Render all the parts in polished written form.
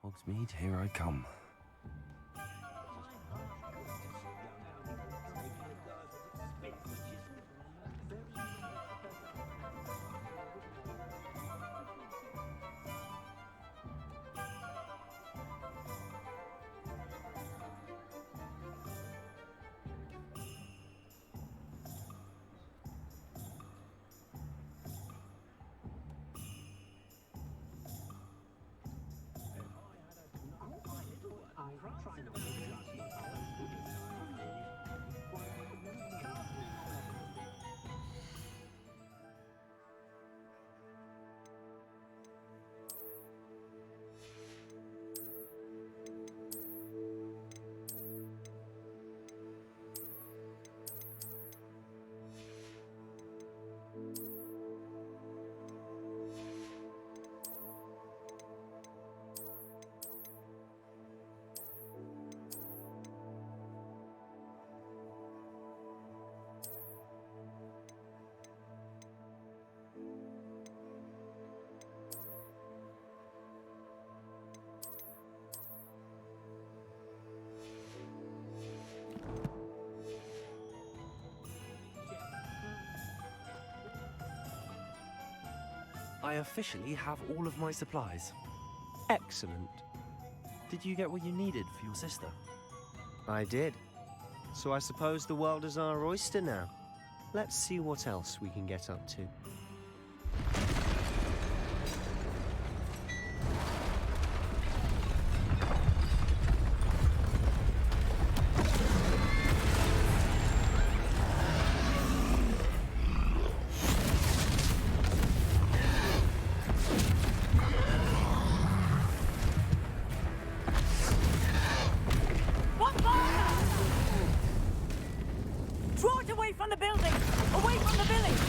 Hogsmeade, here I come. I officially have all of my supplies. Excellent. Did you get what you needed for your sister? I did. So I suppose the world is our oyster now. Let's see what else we can get up to. Draw it away from the building! Away from the village!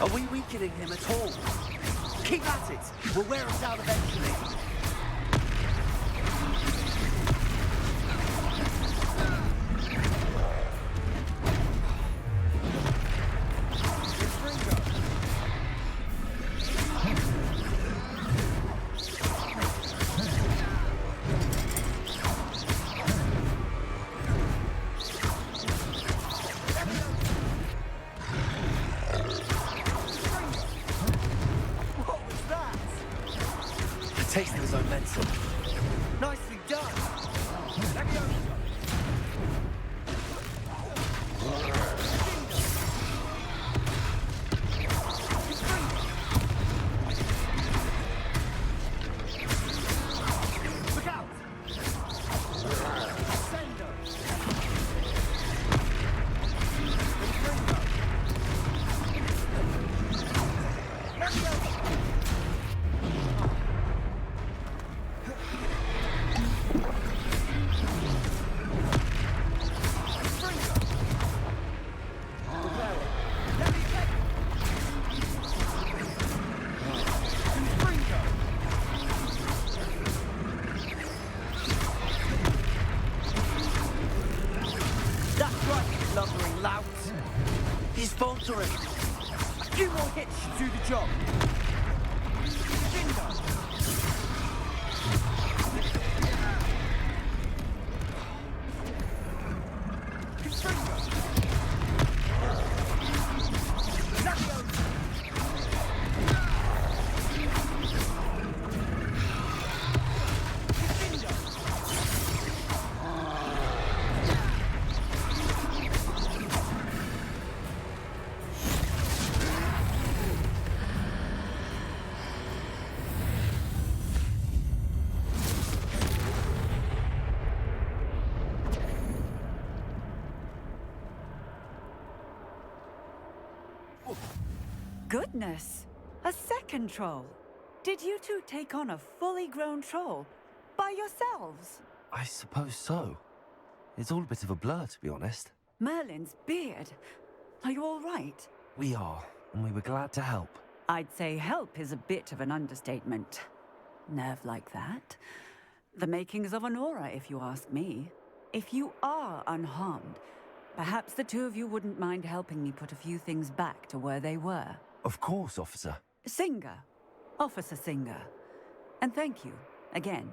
Are we weakening him at all? Keep at it! We'll wear him down eventually. Taste of his own medicine. Nicely done! Look out! Lumbering lout. He's faltering. A few more hits should do the job. Bingo. Goodness! A second troll! Did you two take on a fully grown troll by yourselves? I suppose so. It's all a bit of a blur, to be honest. Merlin's beard. Are you all right? We are, and we were glad to help. I'd say help is a bit of an understatement. Nerve like that. The makings of an aura, if you ask me. If you are unharmed, perhaps the two of you wouldn't mind helping me put a few things back to where they were. Of course, officer. Singer. Officer Singer. And thank you, again.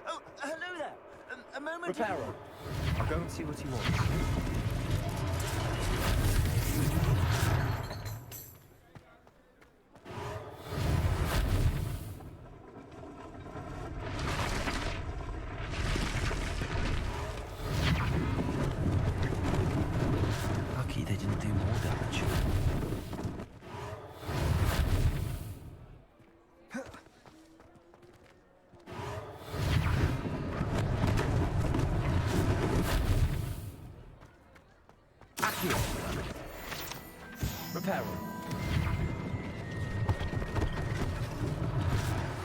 Oh, hello there. A moment. Reparo. I'll go and see what he wants. Lucky they didn't do more damage. Reparo.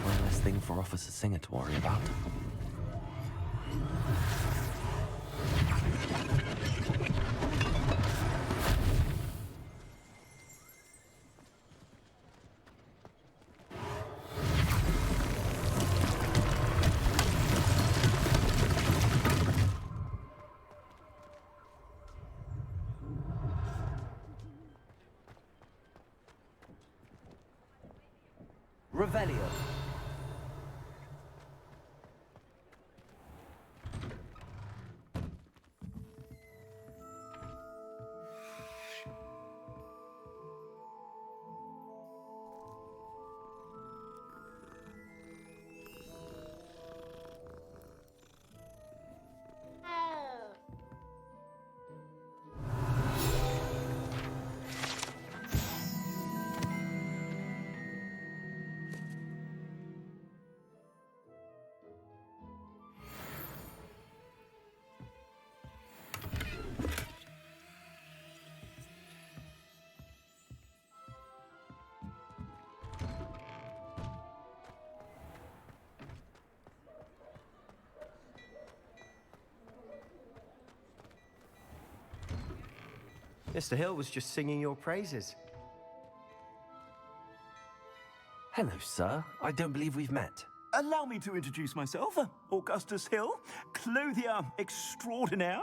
One less thing for Officer Singer to worry about. Revelio. Mr. Hill was just singing your praises. Hello, sir. I don't believe we've met. Allow me to introduce myself, Augustus Hill, clothier extraordinaire.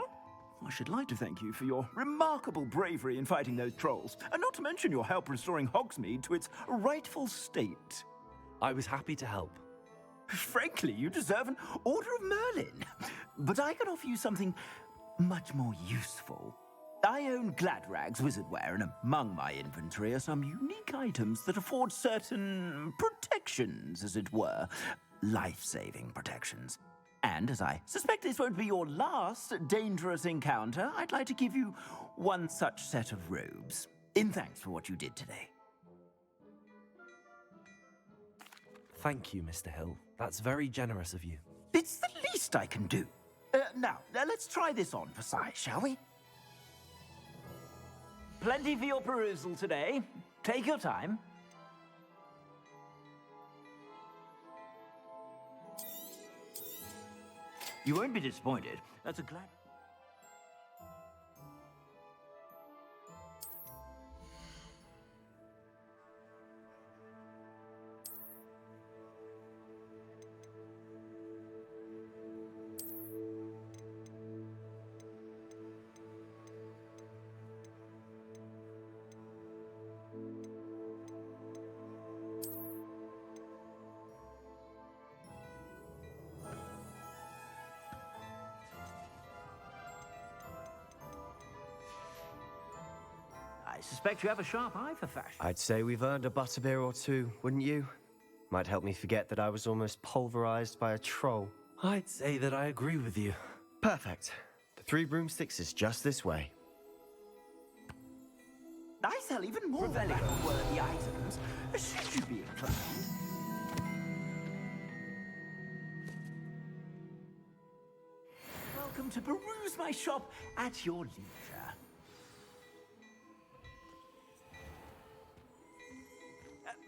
I should like to thank you for your remarkable bravery in fighting those trolls, and not to mention your help restoring Hogsmeade to its rightful state. I was happy to help. Frankly, you deserve an Order of Merlin. But I can offer you something much more useful. I own Gladrag's wizardware, and among my inventory are some unique items that afford certain protections, as it were. Life-saving protections. And as I suspect this won't be your last dangerous encounter, I'd like to give you one such set of robes, in thanks for what you did today. Thank you, Mr. Hill. That's very generous of you. It's the least I can do. Now, let's try this on for size, shall we? Plenty for your perusal today. Take your time. You won't be disappointed. That's a glad... I suspect you have a sharp eye for fashion. I'd say we've earned a butterbeer or two, wouldn't you? Might help me forget that I was almost pulverized by a troll. I'd say that I agree with you. Perfect. The Three Broomsticks is just this way. I sell even more worthy items, should you be inclined. Welcome to peruse my shop at your leisure.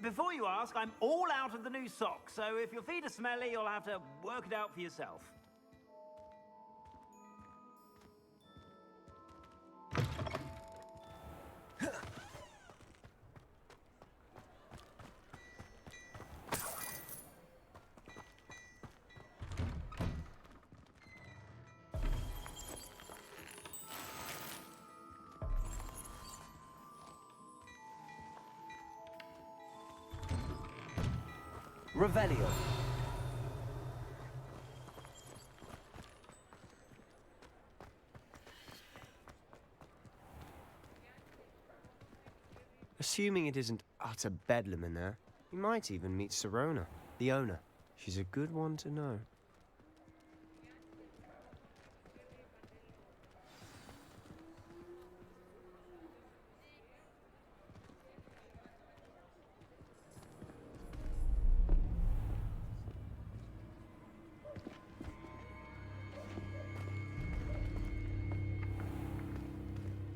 Before you ask, I'm all out of the new socks, so if your feet are smelly, you'll have to work it out for yourself. Revelio. Assuming it isn't utter bedlam in there, you might even meet Sirona, the owner. She's a good one to know.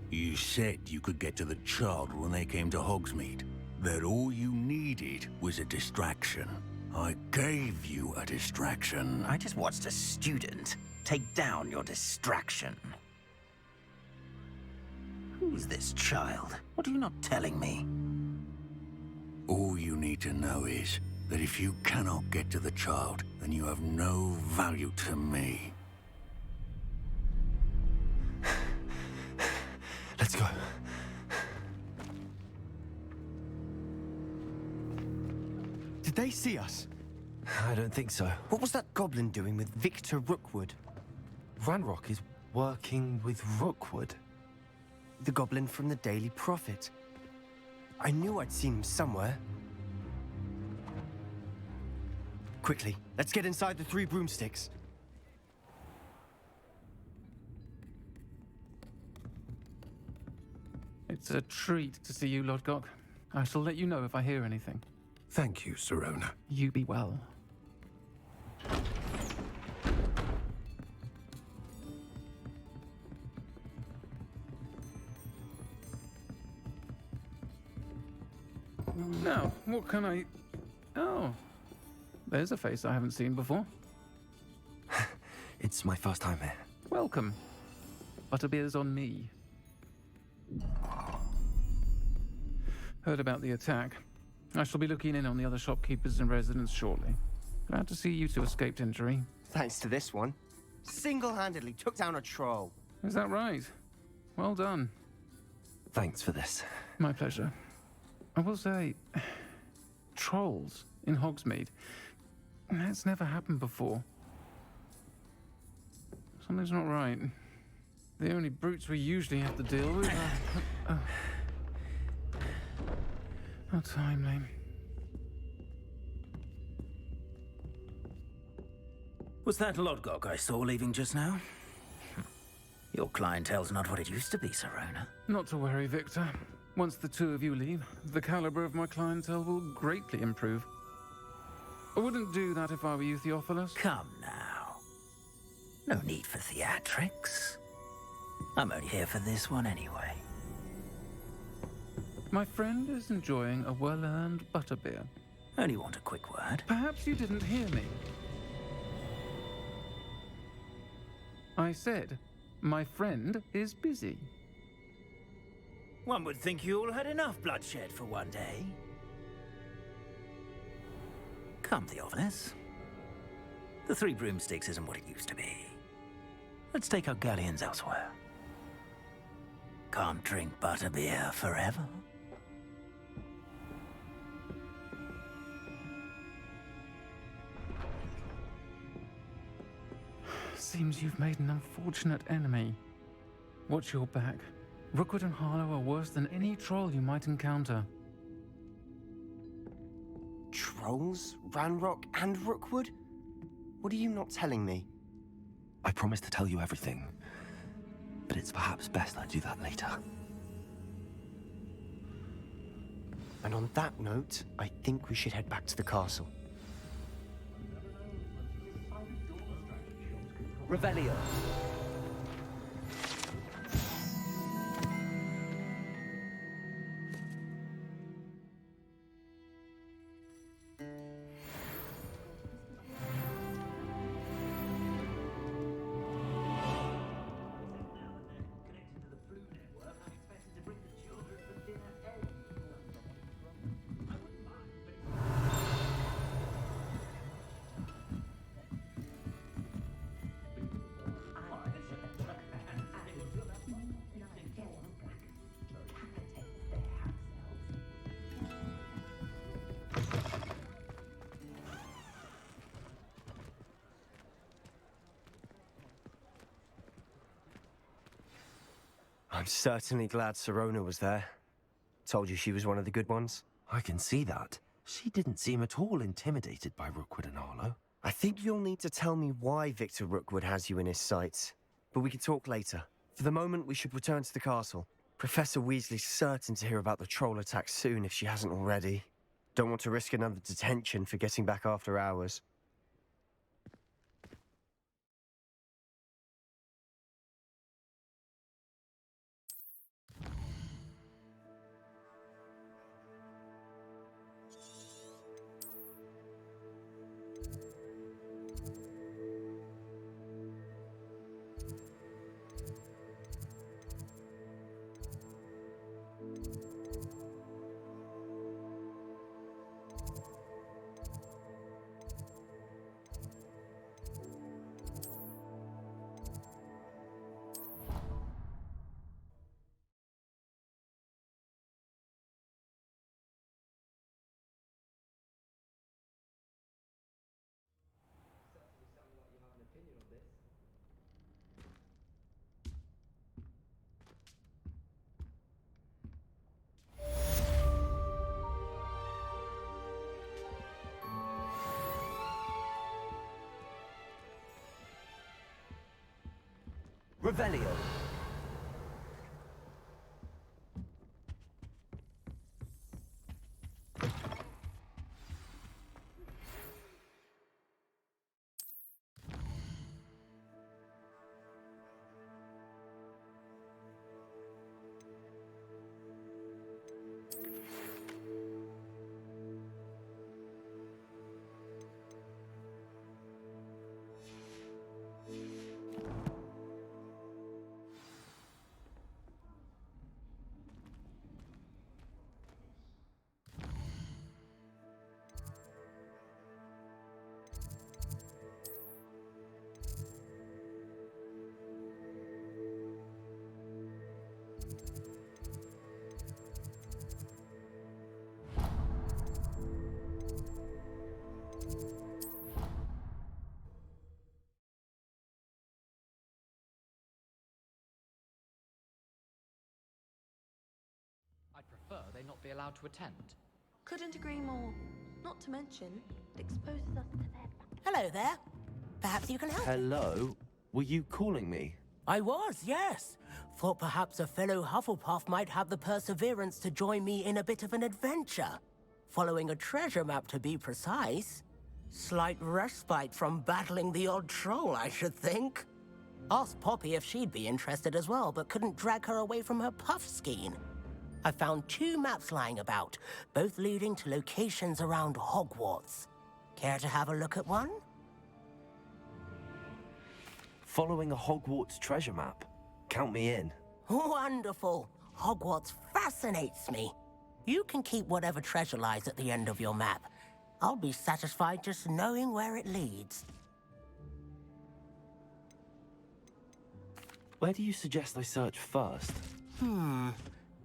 You said you could get to the child when they came to Hogsmeade. That all you needed was a distraction. I gave you a distraction. I just watched a student take down your distraction. Who's this child? What are you not telling me? All you need to know is that if you cannot get to the child, then you have no value to me. Let's go. Did they see us? I don't think so. What was that goblin doing with Victor Rookwood? Ranrock is working with Rookwood. The goblin from the Daily Prophet. I knew I'd seen him somewhere. Quickly, let's get inside the Three Broomsticks. It's a treat to see you, Lodgok. I shall let you know if I hear anything. Thank you, Sirona. You be well. Now, what can I... Oh, there's a face I haven't seen before. It's my first time here. Welcome. Butterbeer's on me. Heard about the attack. I shall be looking in on the other shopkeepers and residents shortly. Glad to see you two escaped injury. Thanks to this one. Single-handedly took down a troll. Is that right? Well done. Thanks for this. My pleasure. I will say, trolls in Hogsmeade. That's never happened before. Something's not right. The only brutes we usually have to deal with are... How timely. Was that Lodgok I saw leaving just now? Your clientele's not what it used to be, Sirona. Not to worry, Victor. Once the two of you leave, the caliber of my clientele will greatly improve. I wouldn't do that if I were you, Theophilus. Come now. No need for theatrics. I'm only here for this one anyway. My friend is enjoying a well-earned butterbeer. Only want a quick word. Perhaps you didn't hear me. I said, my friend is busy. One would think you all had enough bloodshed for one day. Come, Theophilus. The Three Broomsticks isn't what it used to be. Let's take our galleons elsewhere. Can't drink butterbeer forever. Seems you've made an unfortunate enemy. Watch your back. Rookwood and Harlow are worse than any troll you might encounter. Trolls, Ranrock, and Rookwood? What are you not telling me? I promised to tell you everything, but it's perhaps best I do that later. And on that note, I think we should head back to the castle. Revelio. certainly glad Sirona was there. Told you she was one of the good ones. I can see that. She didn't seem at all intimidated by Rookwood and Harlow. I think you'll need to tell me why Victor Rookwood has you in his sights. But we can talk later. For the moment, we should return to the castle. Professor Weasley's certain to hear about the troll attack soon if she hasn't already. Don't want to risk another detention for getting back after hours. Revelio. I'd prefer they not be allowed to attend. Couldn't agree more. Not to mention, it exposes us to their... Hello there. Perhaps you can help. Hello? Were you calling me? I was, yes. Thought perhaps a fellow Hufflepuff might have the perseverance to join me in a bit of an adventure. Following a treasure map, to be precise. Slight respite from battling the odd troll, I should think. Asked Poppy if she'd be interested as well, but couldn't drag her away from her puff skein. I found 2 maps lying about, both leading to locations around Hogwarts. Care to have a look at one? Following a Hogwarts treasure map? Count me in. Wonderful. Hogwarts fascinates me. You can keep whatever treasure lies at the end of your map. I'll be satisfied just knowing where it leads. Where do you suggest I search first?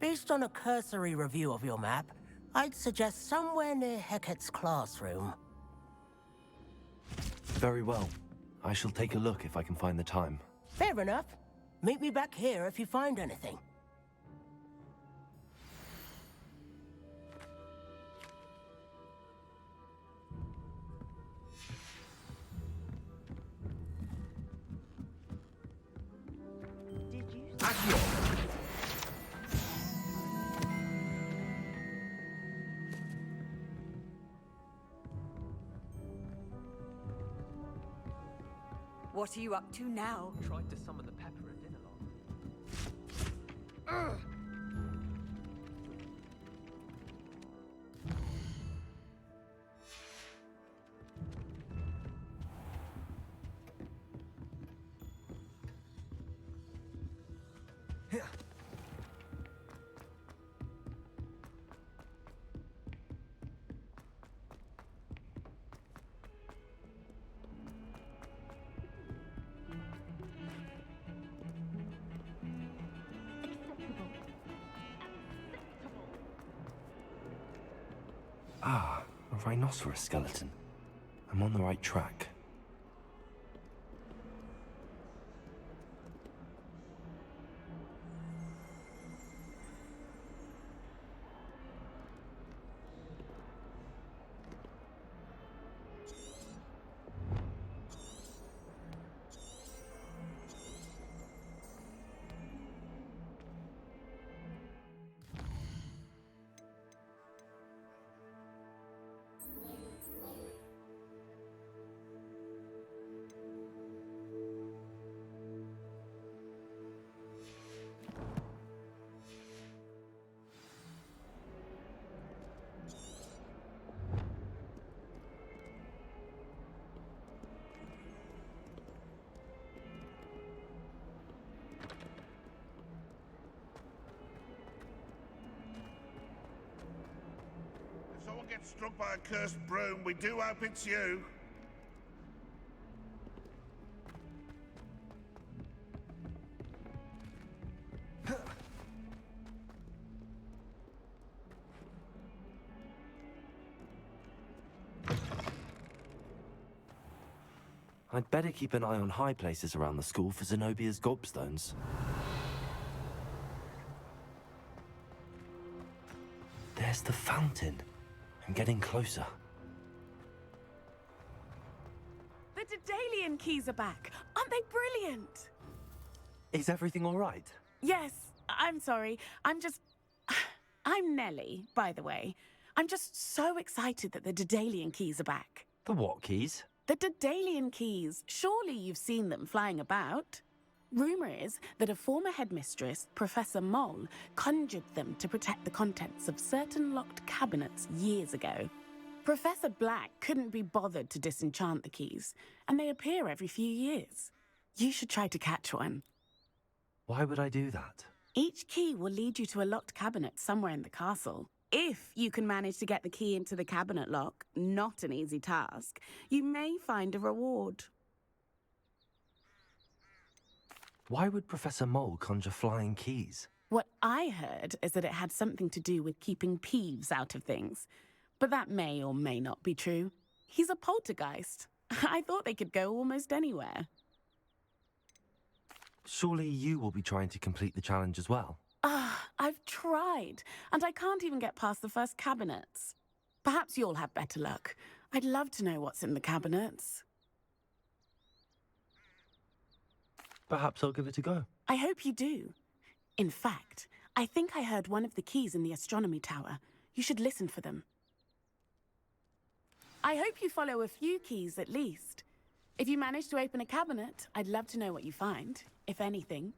Based on a cursory review of your map, I'd suggest somewhere near Hecat's classroom. Very well. I shall take a look if I can find the time. Fair enough. Meet me back here if you find anything. What are you up to now? Tried to summon the pepper at dinner last. Ah, a rhinoceros skeleton. I'm on the right track. get struck by a cursed broom, we do hope it's you. I'd better keep an eye on high places around the school for Zenobia's gobstones. There's the fountain. I'm getting closer. The Daedalian keys are back. Aren't they brilliant? Is everything all right? Yes, I'm sorry. I'm Nellie, by the way. I'm just so excited that the Daedalian keys are back. The what keys? The Daedalian keys. Surely you've seen them flying about. Rumour is that a former headmistress, Professor Mole, conjured them to protect the contents of certain locked cabinets years ago. Professor Black couldn't be bothered to disenchant the keys, and they appear every few years. You should try to catch one. Why would I do that? Each key will lead you to a locked cabinet somewhere in the castle. If you can manage to get the key into the cabinet lock, not an easy task, you may find a reward. Why would Professor Mole conjure flying keys? What I heard is that it had something to do with keeping Peeves out of things. But that may or may not be true. He's a poltergeist. I thought they could go almost anywhere. Surely you will be trying to complete the challenge as well. I've tried, and I can't even get past the first cabinets. Perhaps you'll have better luck. I'd love to know what's in the cabinets. Perhaps I'll give it a go. I hope you do. In fact, I think I heard one of the keys in the astronomy tower. You should listen for them. I hope you follow a few keys at least. If you manage to open a cabinet, I'd love to know what you find, if anything.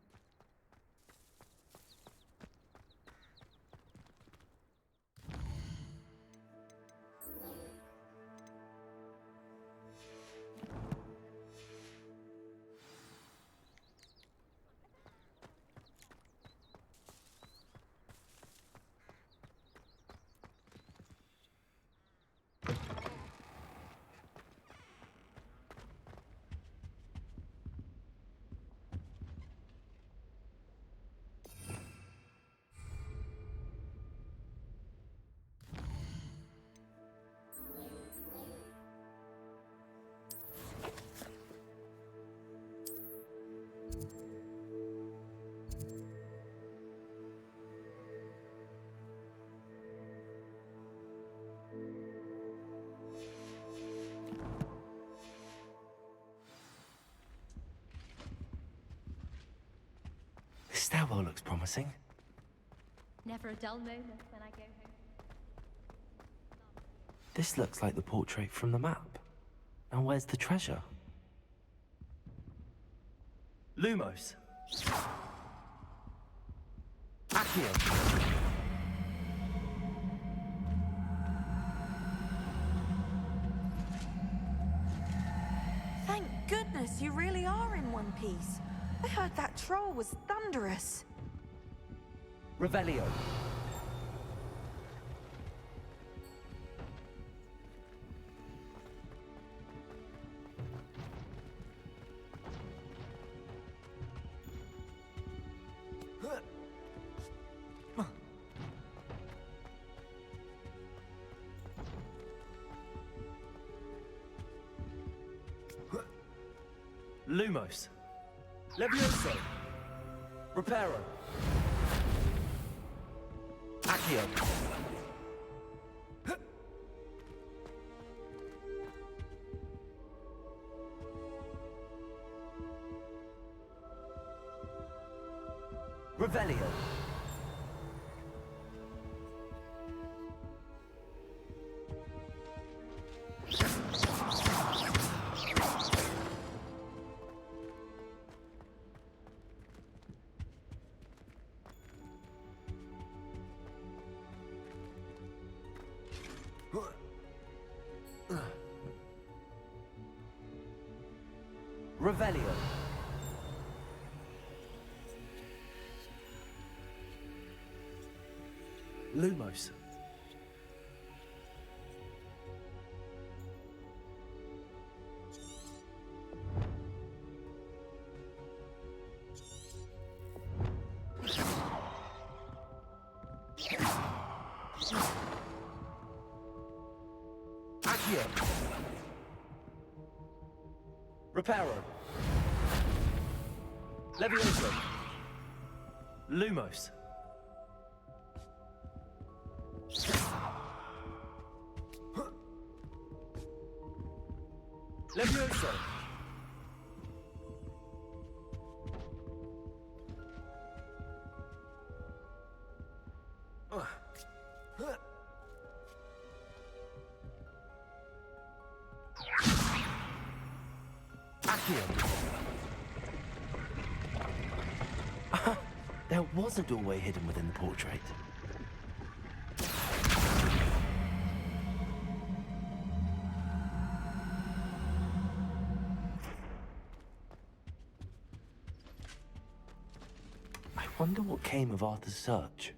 This stairwell looks promising. Never a dull moment when I go home. This looks like the portrait from the map. Now where's the treasure? Lumos! Accio! Thank goodness you really are in one piece. I heard that troll was thunderous. Revelio. Lumos. Levioso. Reparo. Accio. Revelio. Revelio. Lumos. Accio. Reparo. Levioso. Lumos. Levioso. There was a doorway hidden within the portrait. I wonder what came of Arthur's search.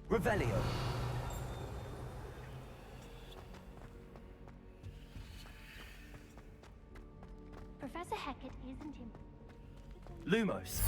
Revelio. Professor Hackett isn't him. Lumos.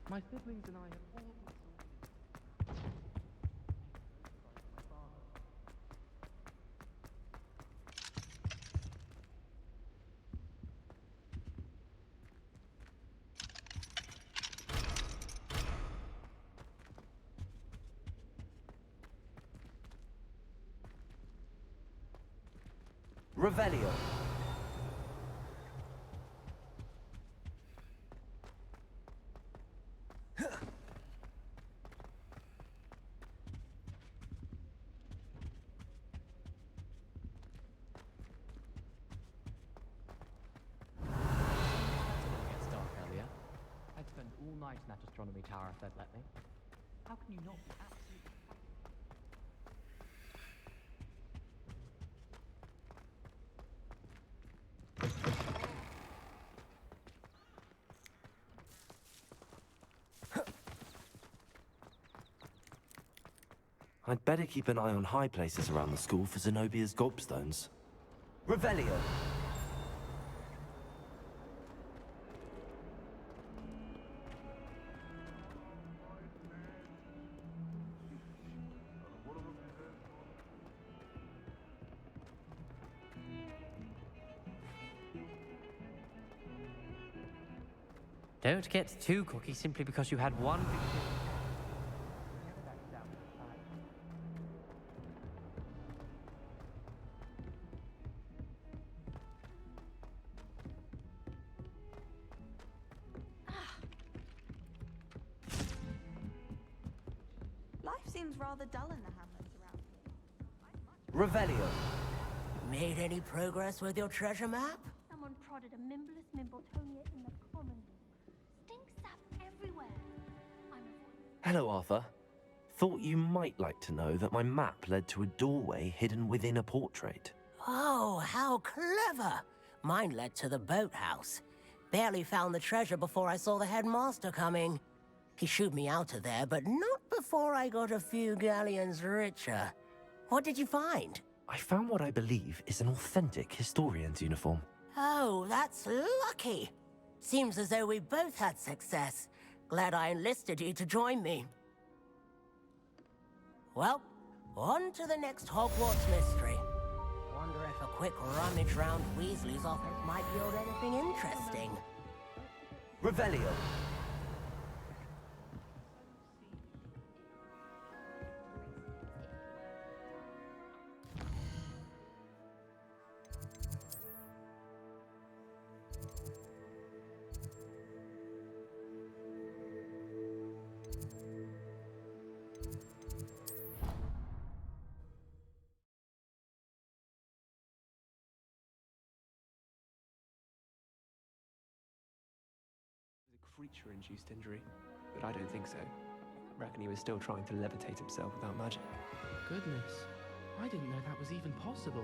My siblings and I have all been Revelio. gets dark earlier. I'd spend all night in that astronomy tower if they'd let me. How can you not be absolutely... I'd better keep an eye on high places around the school for Zenobia's gobstones. Revelio. Don't get too cocky simply because you had one. Life seems rather dull in the hamlets around here. Revelio. Made any progress with your treasure map? Someone prodded a Mimbless Mimbletonia in the common room. Stink sap everywhere. Hello, Arthur. Thought you might like to know that my map led to a doorway hidden within a portrait. Oh, how clever! Mine led to the boathouse. Barely found the treasure before I saw the headmaster coming. He shooed me out of there, but not before I got a few galleons richer. What did you find? I found what I believe is an authentic historian's uniform. Oh, that's lucky. Seems as though we both had success. Glad I enlisted you to join me. Well, on to the next Hogwarts mystery. Wonder if a quick rummage round Weasley's office might yield anything interesting. Revelio. Creature-induced injury, but I don't think so. Reckon he was still trying to levitate himself without magic. Goodness, I didn't know that was even possible.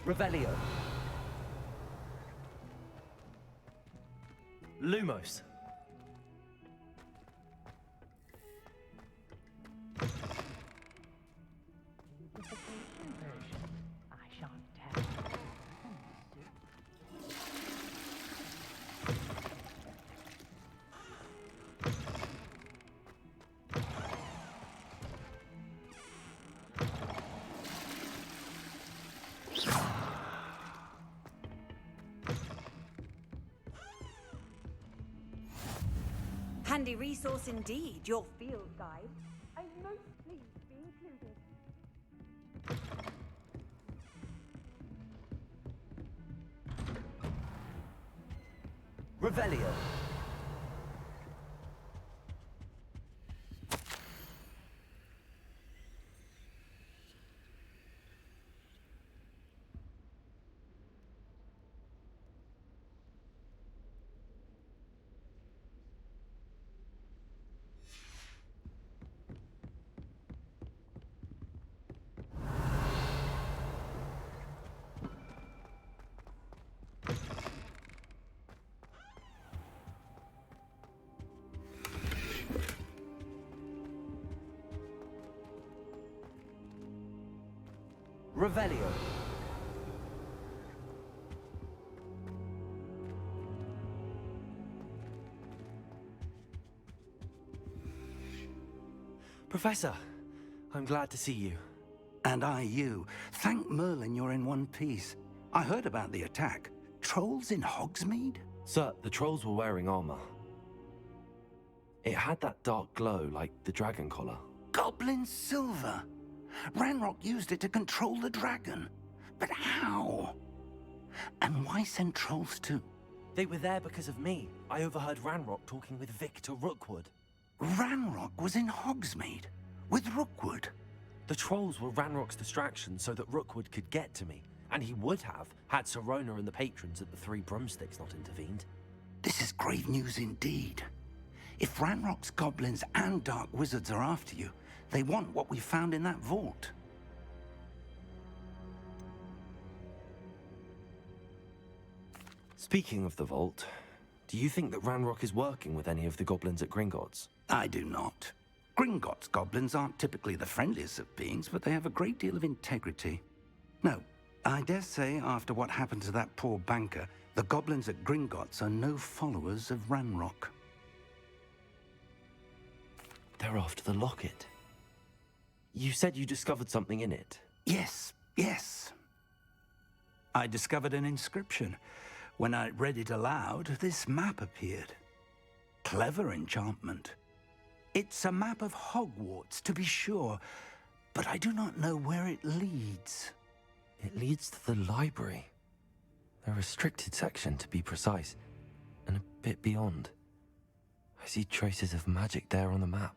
Revelio. Lumos. Handy resource indeed, your field guide. I'm most pleased to be included. Revelio. Revelio. Professor, I'm glad to see you. And I you. Thank Merlin you're in one piece. I heard about the attack. Trolls in Hogsmeade? Sir, the trolls were wearing armor. It had that dark glow like the dragon collar. Goblin silver! Ranrock used it to control the dragon. But how? And why send trolls to... They were there because of me. I overheard Ranrock talking with Victor Rookwood. Ranrock was in Hogsmeade? With Rookwood? The trolls were Ranrock's distraction so that Rookwood could get to me. And he would have, had Sirona and the patrons at the Three Broomsticks not intervened. This is grave news indeed. If Ranrock's goblins and dark wizards are after you, they want what we found in that vault. Speaking of the vault, do you think that Ranrock is working with any of the goblins at Gringotts? I do not. Gringotts goblins aren't typically the friendliest of beings, but they have a great deal of integrity. No, I dare say after what happened to that poor banker, the goblins at Gringotts are no followers of Ranrock. They're after the locket. You said you discovered something in it. Yes. I discovered an inscription. When I read it aloud, this map appeared. Clever enchantment. It's a map of Hogwarts, to be sure, but I do not know where it leads. It leads to the library. A restricted section, to be precise. And a bit beyond. I see traces of magic there on the map.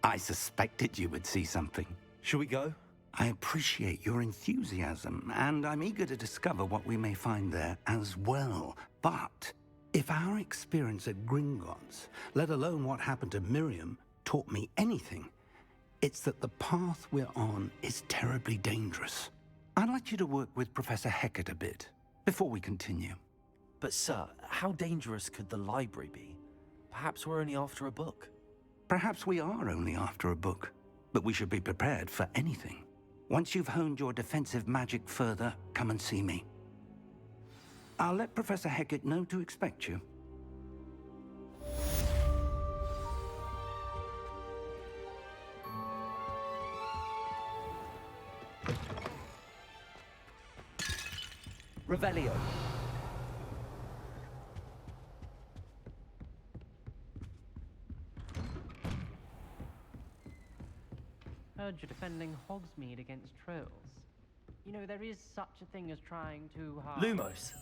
I suspected you would see something. Shall we go? I appreciate your enthusiasm, and I'm eager to discover what we may find there as well. But if our experience at Gringotts, let alone what happened to Miriam, taught me anything, it's that the path we're on is terribly dangerous. I'd like you to work with Professor Hecat a bit before we continue. But sir, how dangerous could the library be? Perhaps we're only after a book. Perhaps we are only after a book, but we should be prepared for anything. Once you've honed your defensive magic further, come and see me. I'll let Professor Hecat know to expect you. Revelio. Heard you're defending Hogsmeade against trolls. You know, there is such a thing as trying too hard. Lumos.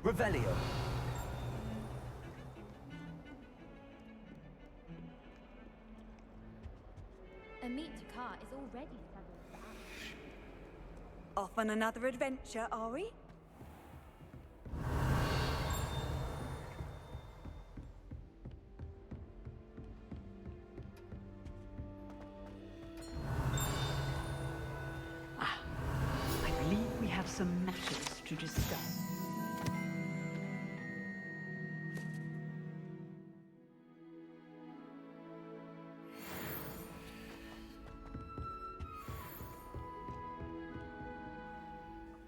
Revelio. A meet to car is already settled for us. Off on another adventure, are we? I believe we have some matters to discuss.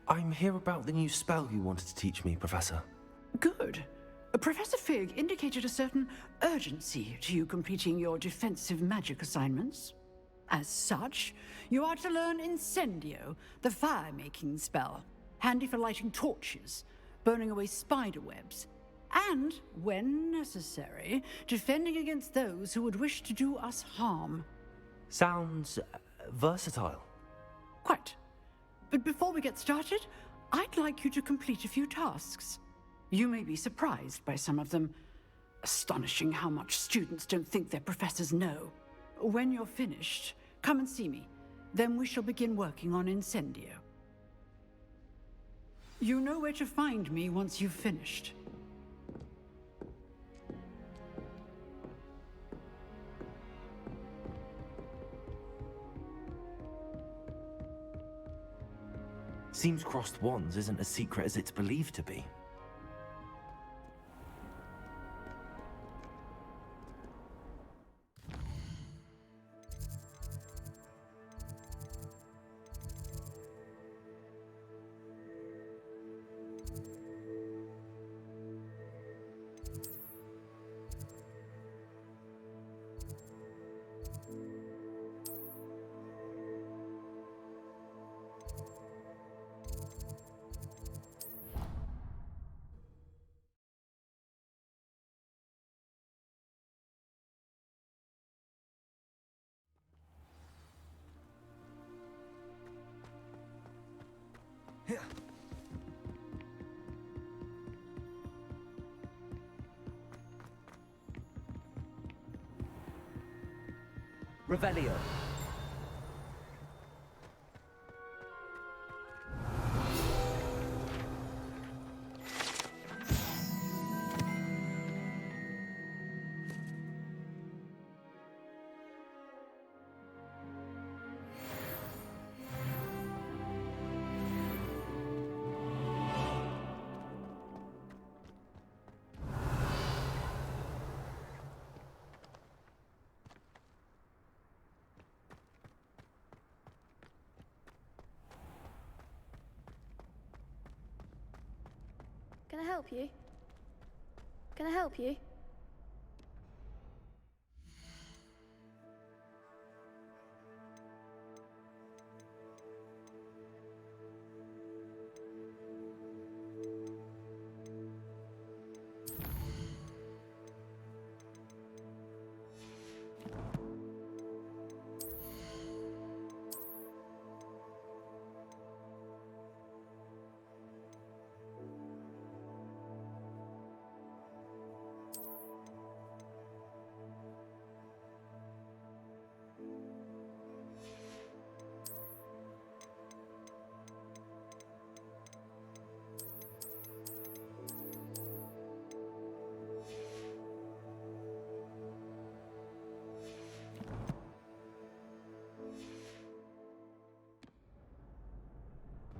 I'm here about the new spell you wanted to teach me, Professor. Good. Professor Fig indicated a certain urgency to you completing your defensive magic assignments. As such, you are to learn Incendio, the fire-making spell, handy for lighting torches, burning away spider webs, and, when necessary, defending against those who would wish to do us harm. Sounds versatile. Quite. But before we get started, I'd like you to complete a few tasks. You may be surprised by some of them. Astonishing how much students don't think their professors know. When you're finished, come and see me. Then we shall begin working on Incendio. You know where to find me once you've finished. Seems crossed wands isn't as secret as it's believed to be. Revelio. Can I help you? Can I help you?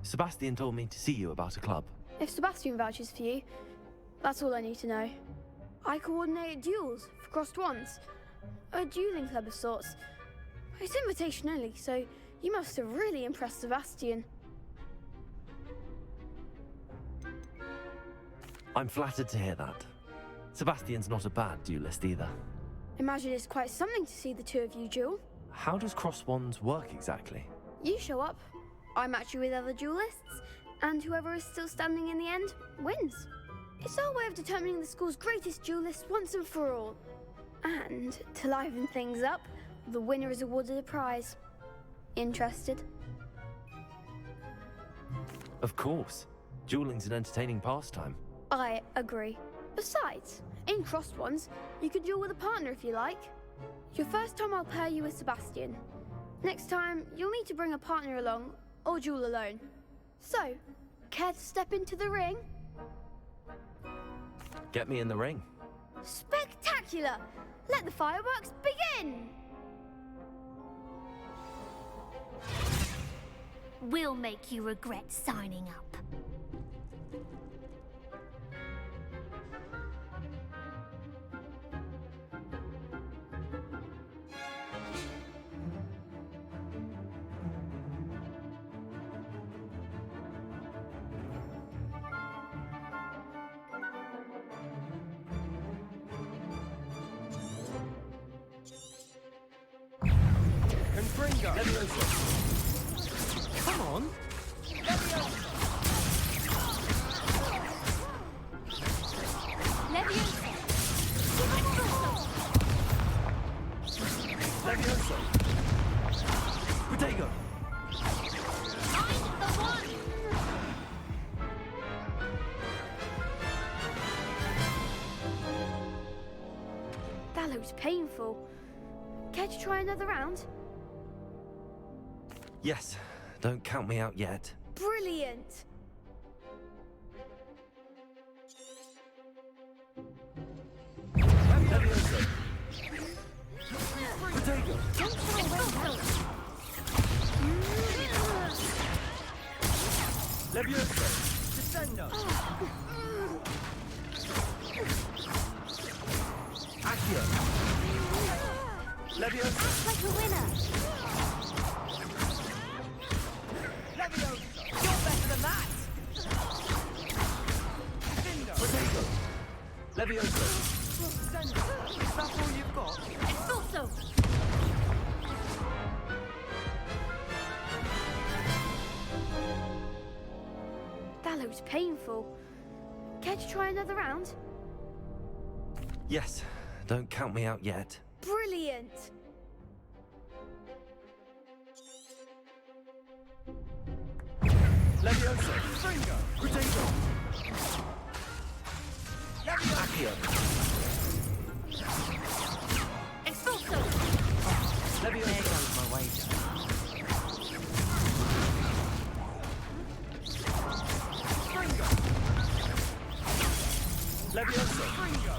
Sebastian told me to see you about a club. If Sebastian vouches for you, that's all I need to know. I coordinate duels for crossed wands. A dueling club of sorts. It's invitation only, so you must have really impressed Sebastian. I'm flattered to hear that. Sebastian's not a bad duelist either. Imagine it's quite something to see the two of you duel. How does cross wands work exactly? You show up, I match you with other duelists, and whoever is still standing in the end wins. It's our way of determining the school's greatest duelist once and for all. And to liven things up, the winner is awarded a prize. Interested? Of course. Dueling's an entertaining pastime. I agree. Besides, in crossed ones, you can duel with a partner if you like. Your first time I'll pair you with Sebastian. Next time, you'll need to bring a partner along, or duel alone. So, care to step into the ring? Get me in the ring. Spectacular! Let the fireworks begin! We'll make you regret signing up. Come on! Levioso! Protego! That looks painful. Care to try another round? Yes, don't count me out yet. Brilliant! Levioso! Protego! Levioso! Descendo! Accio! Levioso! Act like a winner! Levioso! You're better than that! Protego! Levioso! Is that all you've got? Expulso! That looks painful. Care to try another round? Yes, don't count me out yet. Brilliant! Levioso! Stringo! Protego! Levioso! Accio! Expulso! Levioso! There goes my wager. Stringo! Levioso! Stringo!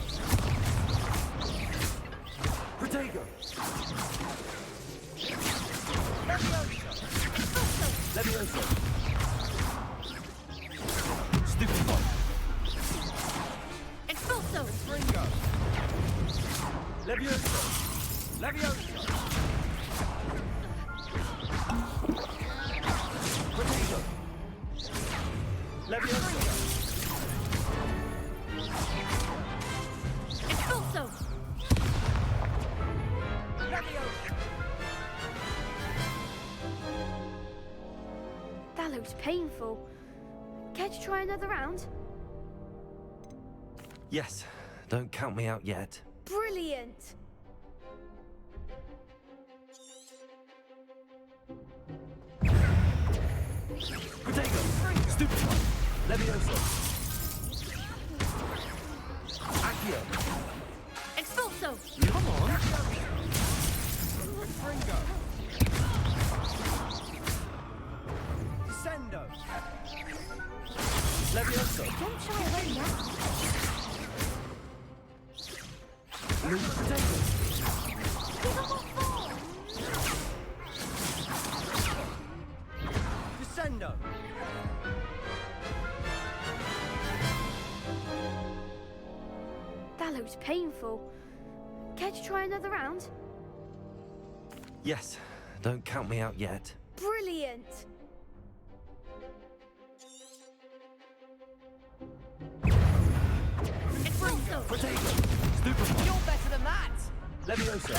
Protego! Levioso! Levioso! Stupefied! Expulso! Stringo! Levioso! Levioso! Protego! Levioso! looks painful. Care to try another round? Yes, don't count me out yet. Brilliant! Protego! Stupefy! Levioso! Accio! Expulso! Come on! Fringo! Descendo! Levioso! Don't shy away now. Protego! Give up on four! Descendo! That looks painful. Care to try another round? Yes, don't count me out yet. Brilliant! Expulso! Protego! Stupefy! You're better than that! Levioso!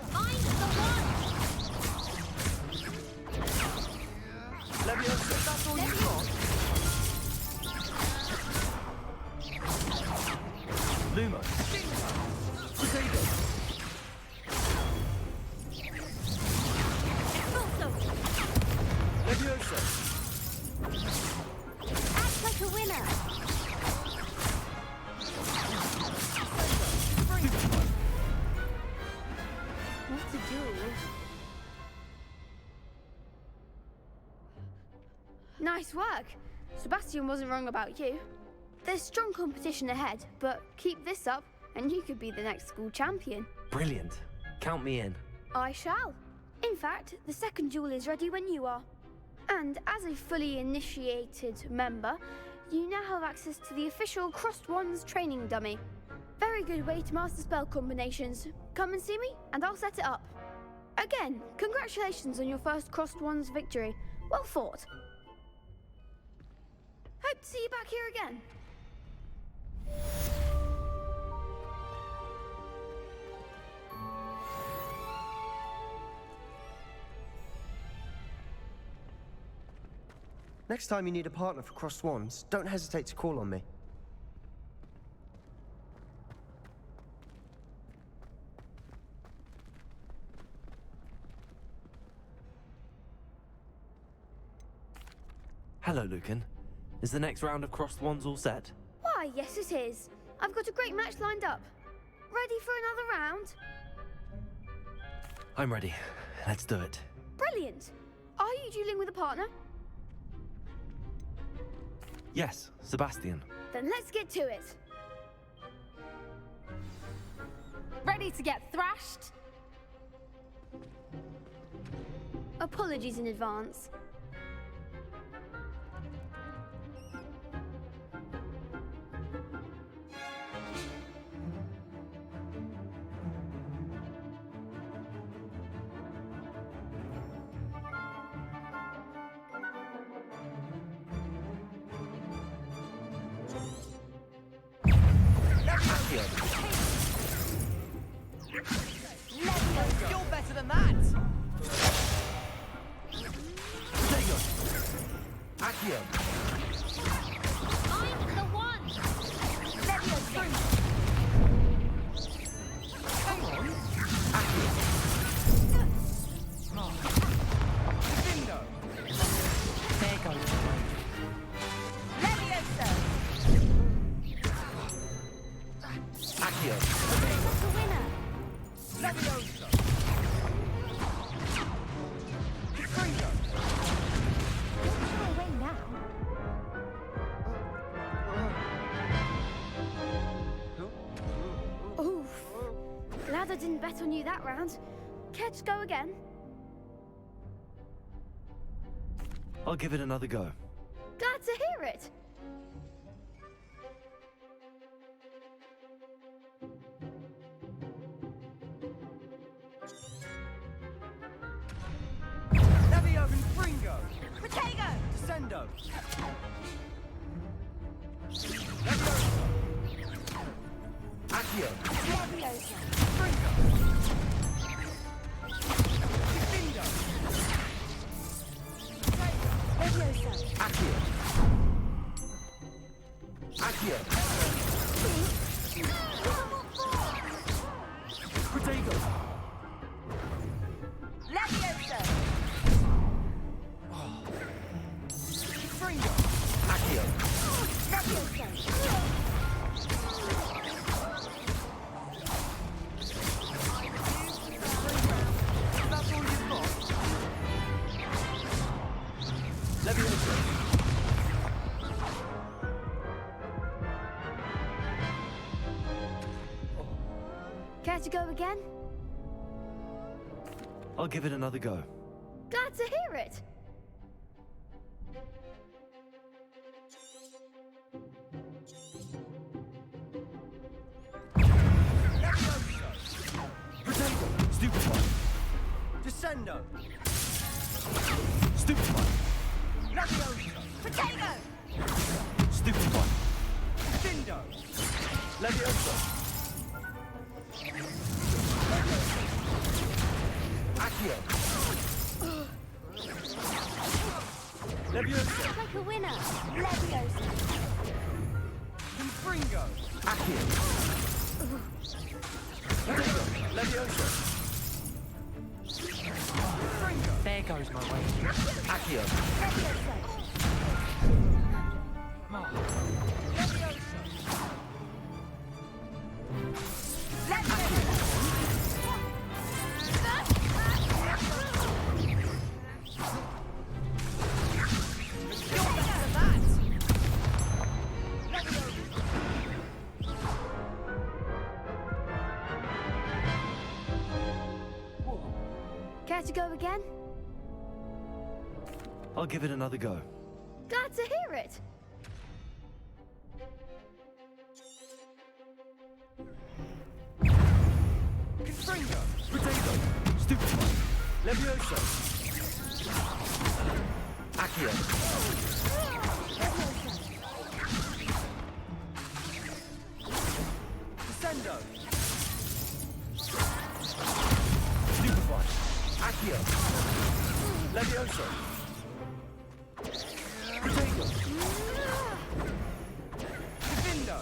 Find the one! Levioso! That's all you've got? Lumo! Protego! Expulso! Levioso! Act like a winner! What a duel. Nice work. Sebastian wasn't wrong about you. There's strong competition ahead, but keep this up and you could be the next school champion. Brilliant. Count me in. I shall. In fact, the second duel is ready when you are. And as a fully initiated member, you now have access to the official Crossed Wands training dummy. Very good way to master spell combinations. Come and see me, and I'll set it up. Again, congratulations on your first Crossed Wands victory. Well fought. Hope to see you back here again. Next time you need a partner for Crossed Wands, don't hesitate to call on me. Hello, Lucan. Is the next round of Crossed Wands all set? Why, yes it is. I've got a great match lined up. Ready for another round? I'm ready. Let's do it. Brilliant. Are you dueling with a partner? Yes, Sebastian. Then let's get to it. Ready to get thrashed? Apologies in advance. You're better than that! Protego! Accio! Find the one! Come on! Accio! Bingo! There goes. Levioso! Accio! That's the winner! Levioso! Fringo! Don't shy away now. Oof. Glad I didn't bet on you that round. Care to go again? I'll give it another go. Glad to hear it. Levioso and Fringo! Protego! Descendo! Accio! Levioso! Fringo! Bingo! Accio. Accio. Protego. Levioso! Fringo! Accio. Levioso! That's all you've got? Levioso. Care to go again? I'll give it another go. Glad to hear it. Protego. Stupefy. Descendo! Stupefy. Levioso! Potato! Stupefy. Dindo! Levioso. Accio. Levioso. Like a winner. Levioso! Confringo! Accio. Protego. Levioso. There goes my way. Accio. Care to go again? I'll give it another go. Glad to hear it. Confringo! Protego. Stupefy. Levioso. Accio. Descendo! Stupefy. Accio. Levioso. Protego. Dindo!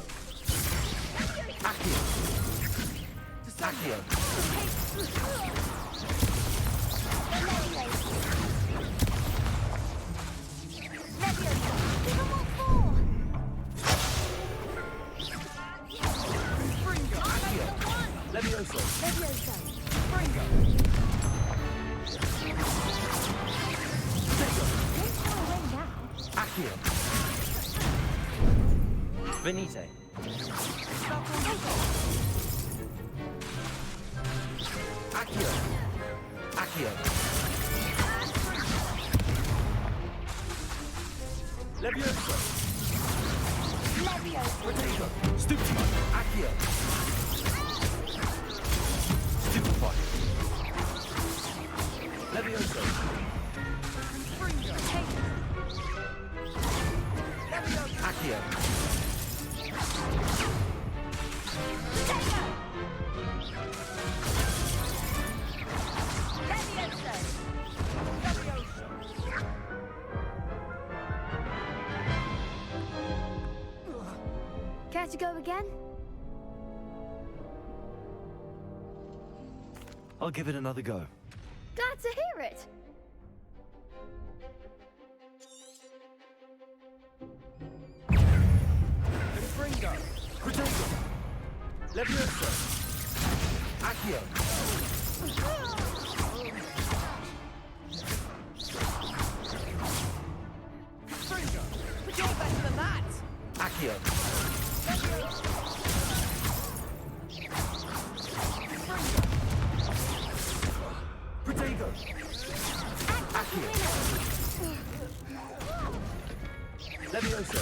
Accio. Accio. Levioso. Fringo! Accio. Venite. Accio. Accio. Levioso. Protego. Stupefy. Accio. Stupefy. Levioso. Accio. Care to go again? I'll give it another go. Glad to hear it. Confringo! Protego. Levioso. Accio. Confringo! But you're better than that! Accio. Protego. Accio. Levioso.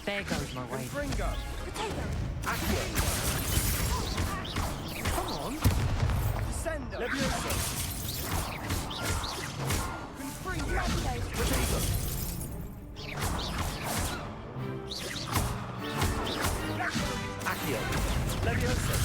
There goes my way. Confringo! Accio. Come on! Descendo! Levioso. Confringo! Protego. Accio. Levioso.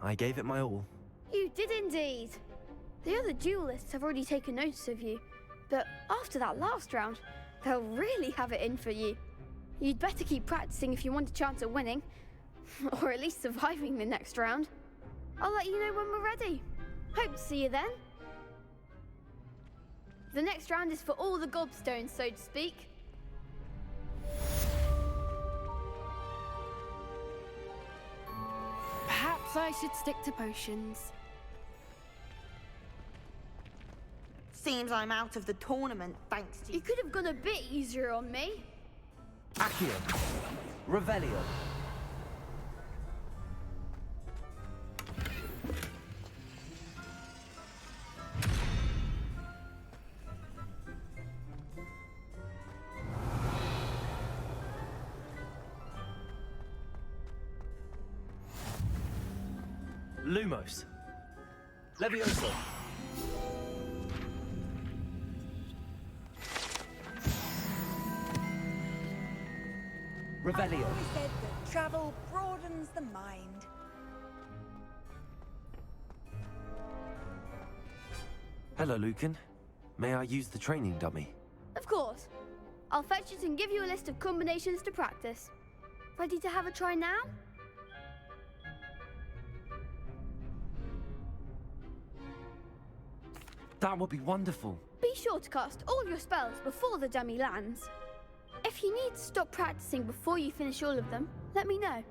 I gave it my all. You did indeed. The other duelists have already taken notice of you, but after that last round, they'll really have it in for you. You'd better keep practicing if you want a chance at winning, or at least surviving the next round. I'll let you know when we're ready. Hope to see you then. The next round is for all the gobstones, so to speak. Perhaps I should stick to potions. Seems I'm out of the tournament, thanks to you. You could have gone a bit easier on me. Accio. Revelio. Lumos. Levioso. Revelio. I've always said that travel broadens the mind. Hello, Lucan. May I use the training dummy? Of course. I'll fetch it and give you a list of combinations to practice. Ready to have a try now? That would be wonderful. Be sure to cast all your spells before the dummy lands. If you need to stop practicing before you finish all of them, let me know.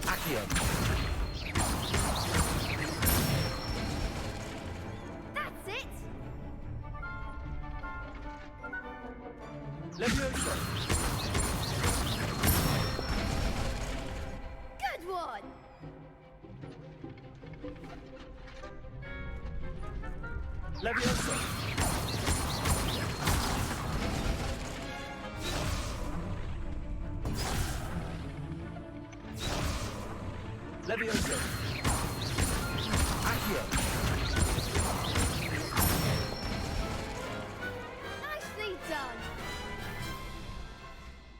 Accio. That's it! Levioso. Good one! Levioso. Levioso. Accio. Nicely done!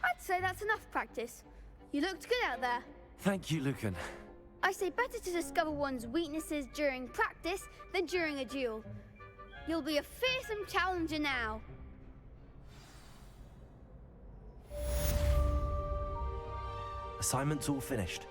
I'd say that's enough practice. You looked good out there. Thank you, Lucan. I say better to discover one's weaknesses during practice than during a duel. You'll be a fearsome challenger now. Assignment's all finished.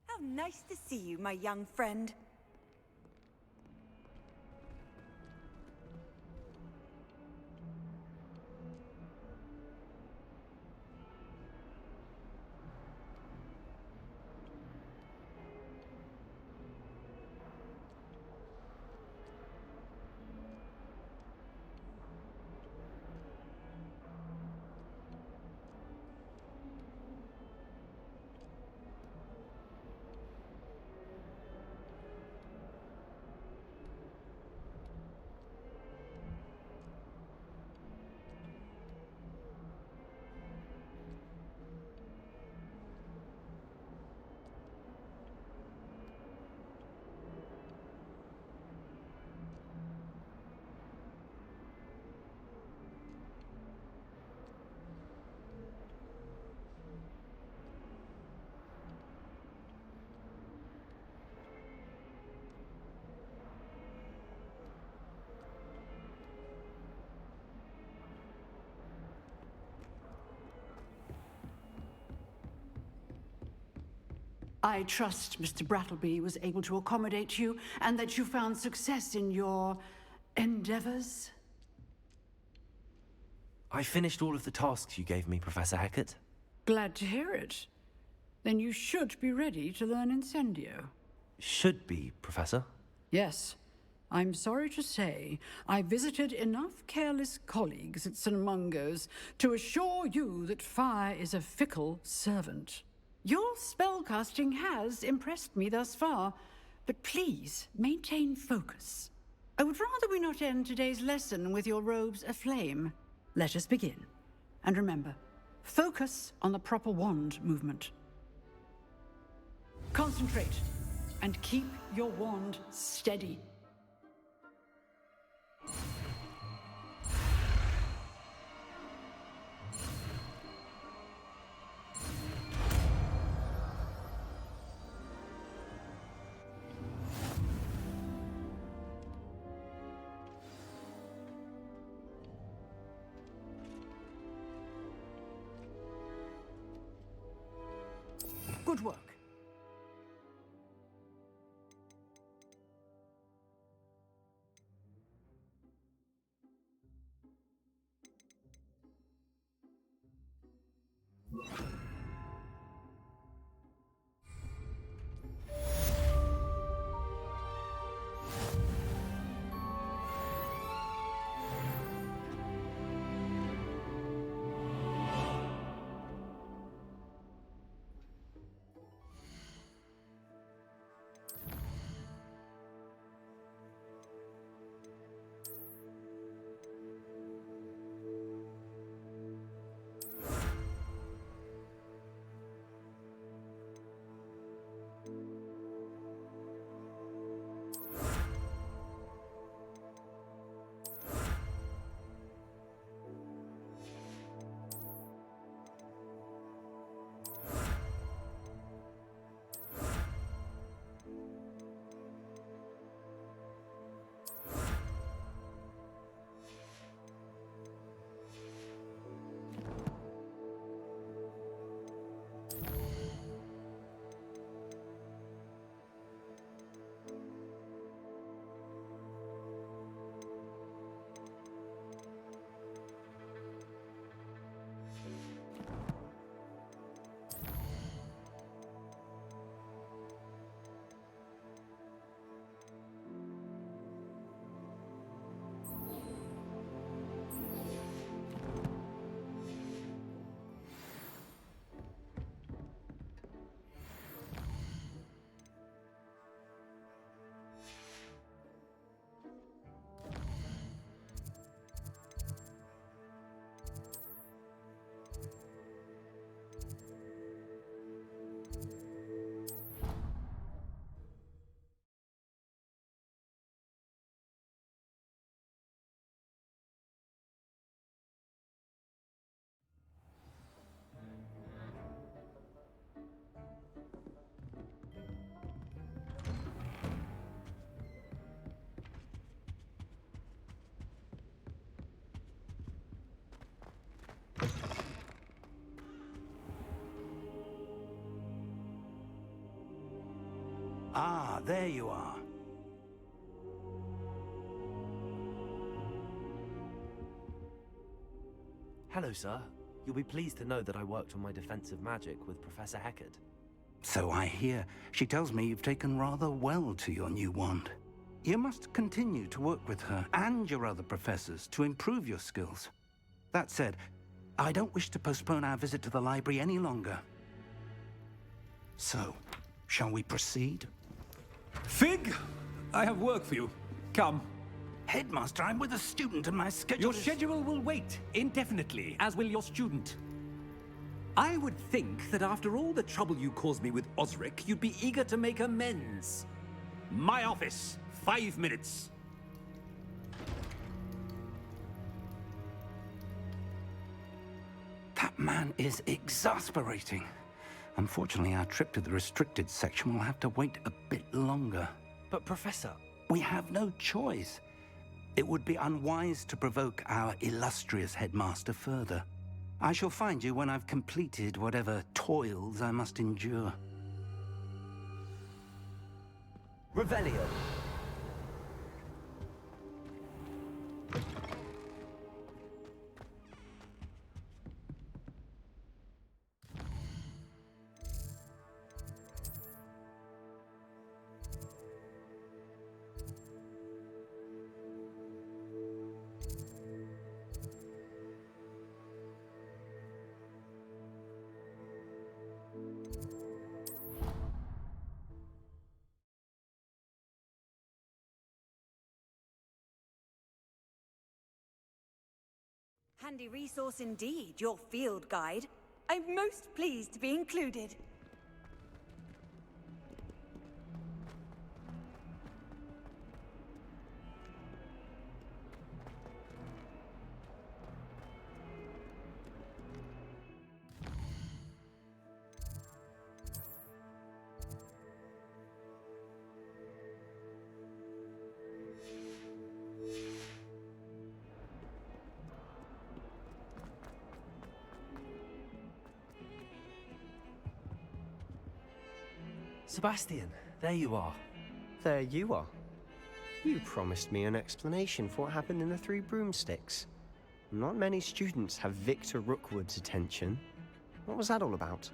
How nice to see you, my young friend. I trust Mr. Brattleby was able to accommodate you and that you found success in your endeavors. I finished all of the tasks you gave me, Professor Hecat. Glad to hear it. Then you should be ready to learn Incendio. Should be, Professor. Yes. I'm sorry to say, I visited enough careless colleagues at St. Mungo's to assure you that fire is a fickle servant. Your spellcasting has impressed me thus far, but please maintain focus. I would rather we not end today's lesson with your robes aflame. Let us begin. And remember, focus on the proper wand movement. Concentrate, and keep your wand steady. Good work. Ah, there you are. Hello, sir. You'll be pleased to know that I worked on my defensive magic with Professor Hecat. So I hear. She tells me you've taken rather well to your new wand. You must continue to work with her and your other professors to improve your skills. That said, I don't wish to postpone our visit to the library any longer. So, shall we proceed? Fig, I have work for you. Come. Headmaster, I'm with a student and my schedule Your schedule will wait indefinitely, as will your student. I would think that after all the trouble you caused me with Osric, you'd be eager to make amends. My office, 5 minutes. That man is exasperating. Unfortunately, our trip to the restricted section will have to wait a bit longer. But, Professor... We have no choice. It would be unwise to provoke our illustrious headmaster further. I shall find you when I've completed whatever toils I must endure. Revelio. handy resource indeed, your field guide. I'm most pleased to be included. Sebastian, there you are. There you are. You promised me an explanation for what happened in the Three Broomsticks. Not many students have Victor Rookwood's attention. What was that all about?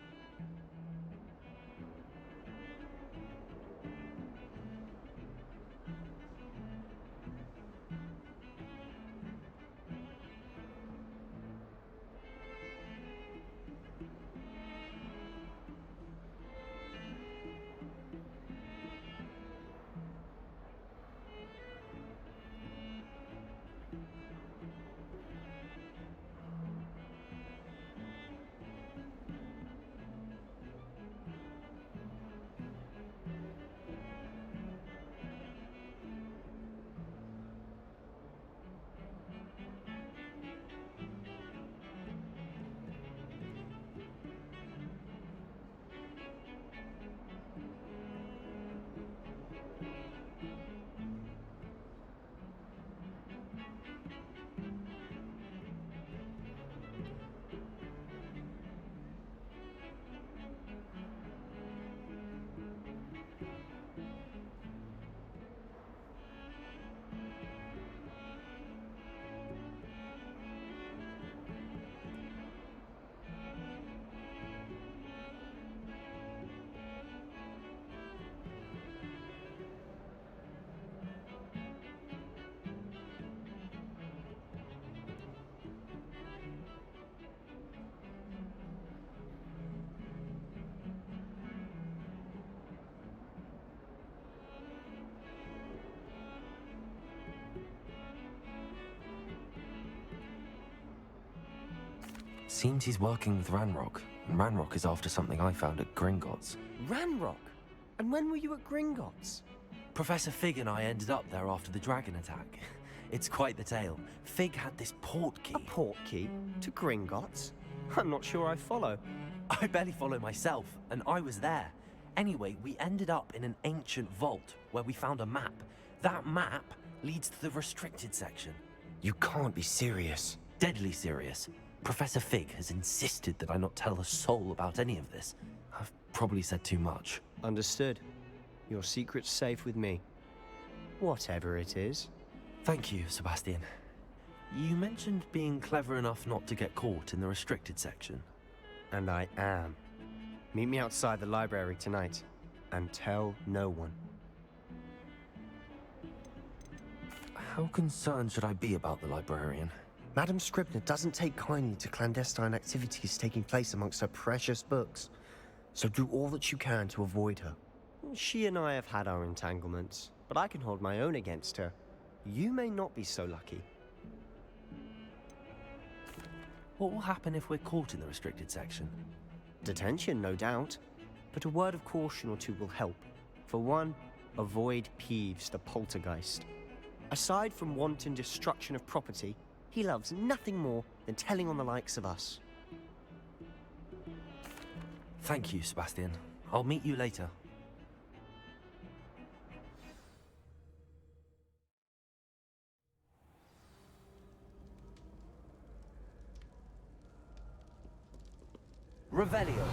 Seems he's working with Ranrock, and Ranrock is after something I found at Gringotts. Ranrock? And when were you at Gringotts? Professor Fig and I ended up there after the dragon attack. It's quite the tale. Fig had this port key. A port key? To Gringotts? I'm not sure I follow. I barely follow myself, and I was there. Anyway, we ended up in an ancient vault where we found a map. That map leads to the restricted section. You can't be serious. Deadly serious. Professor Fig has insisted that I not tell a soul about any of this. I've probably said too much. Understood. Your secret's safe with me. Whatever it is. Thank you, Sebastian. You mentioned being clever enough not to get caught in the restricted section. And I am. Meet me outside the library tonight. And tell no one. How concerned should I be about the librarian? Madam Scribner doesn't take kindly to clandestine activities taking place amongst her precious books. So do all that you can to avoid her. She and I have had our entanglements, but I can hold my own against her. You may not be so lucky. What will happen if we're caught in the restricted section? Detention, no doubt. But a word of caution or two will help. For one, avoid Peeves, the poltergeist. Aside from wanton destruction of property, he loves nothing more than telling on the likes of us. Thank you, Sebastian. I'll meet you later. Revelio.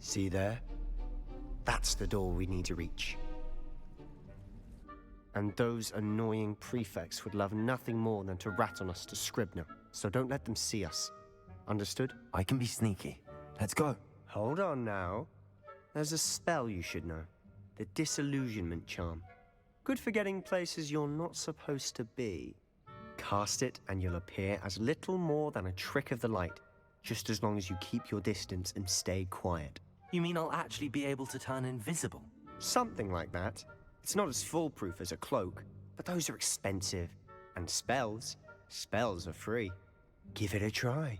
See there? That's the door we need to reach. And those annoying prefects would love nothing more than to rat on us to Scribner, so don't let them see us. Understood? I can be sneaky. Let's go. Hold on now. There's a spell you should know. The Disillusionment Charm. Good for getting places you're not supposed to be. Cast it and you'll appear as little more than a trick of the light, just as long as you keep your distance and stay quiet. You mean I'll actually be able to turn invisible? Something like that. It's not as foolproof as a cloak, but those are expensive. And spells are free. Give it a try.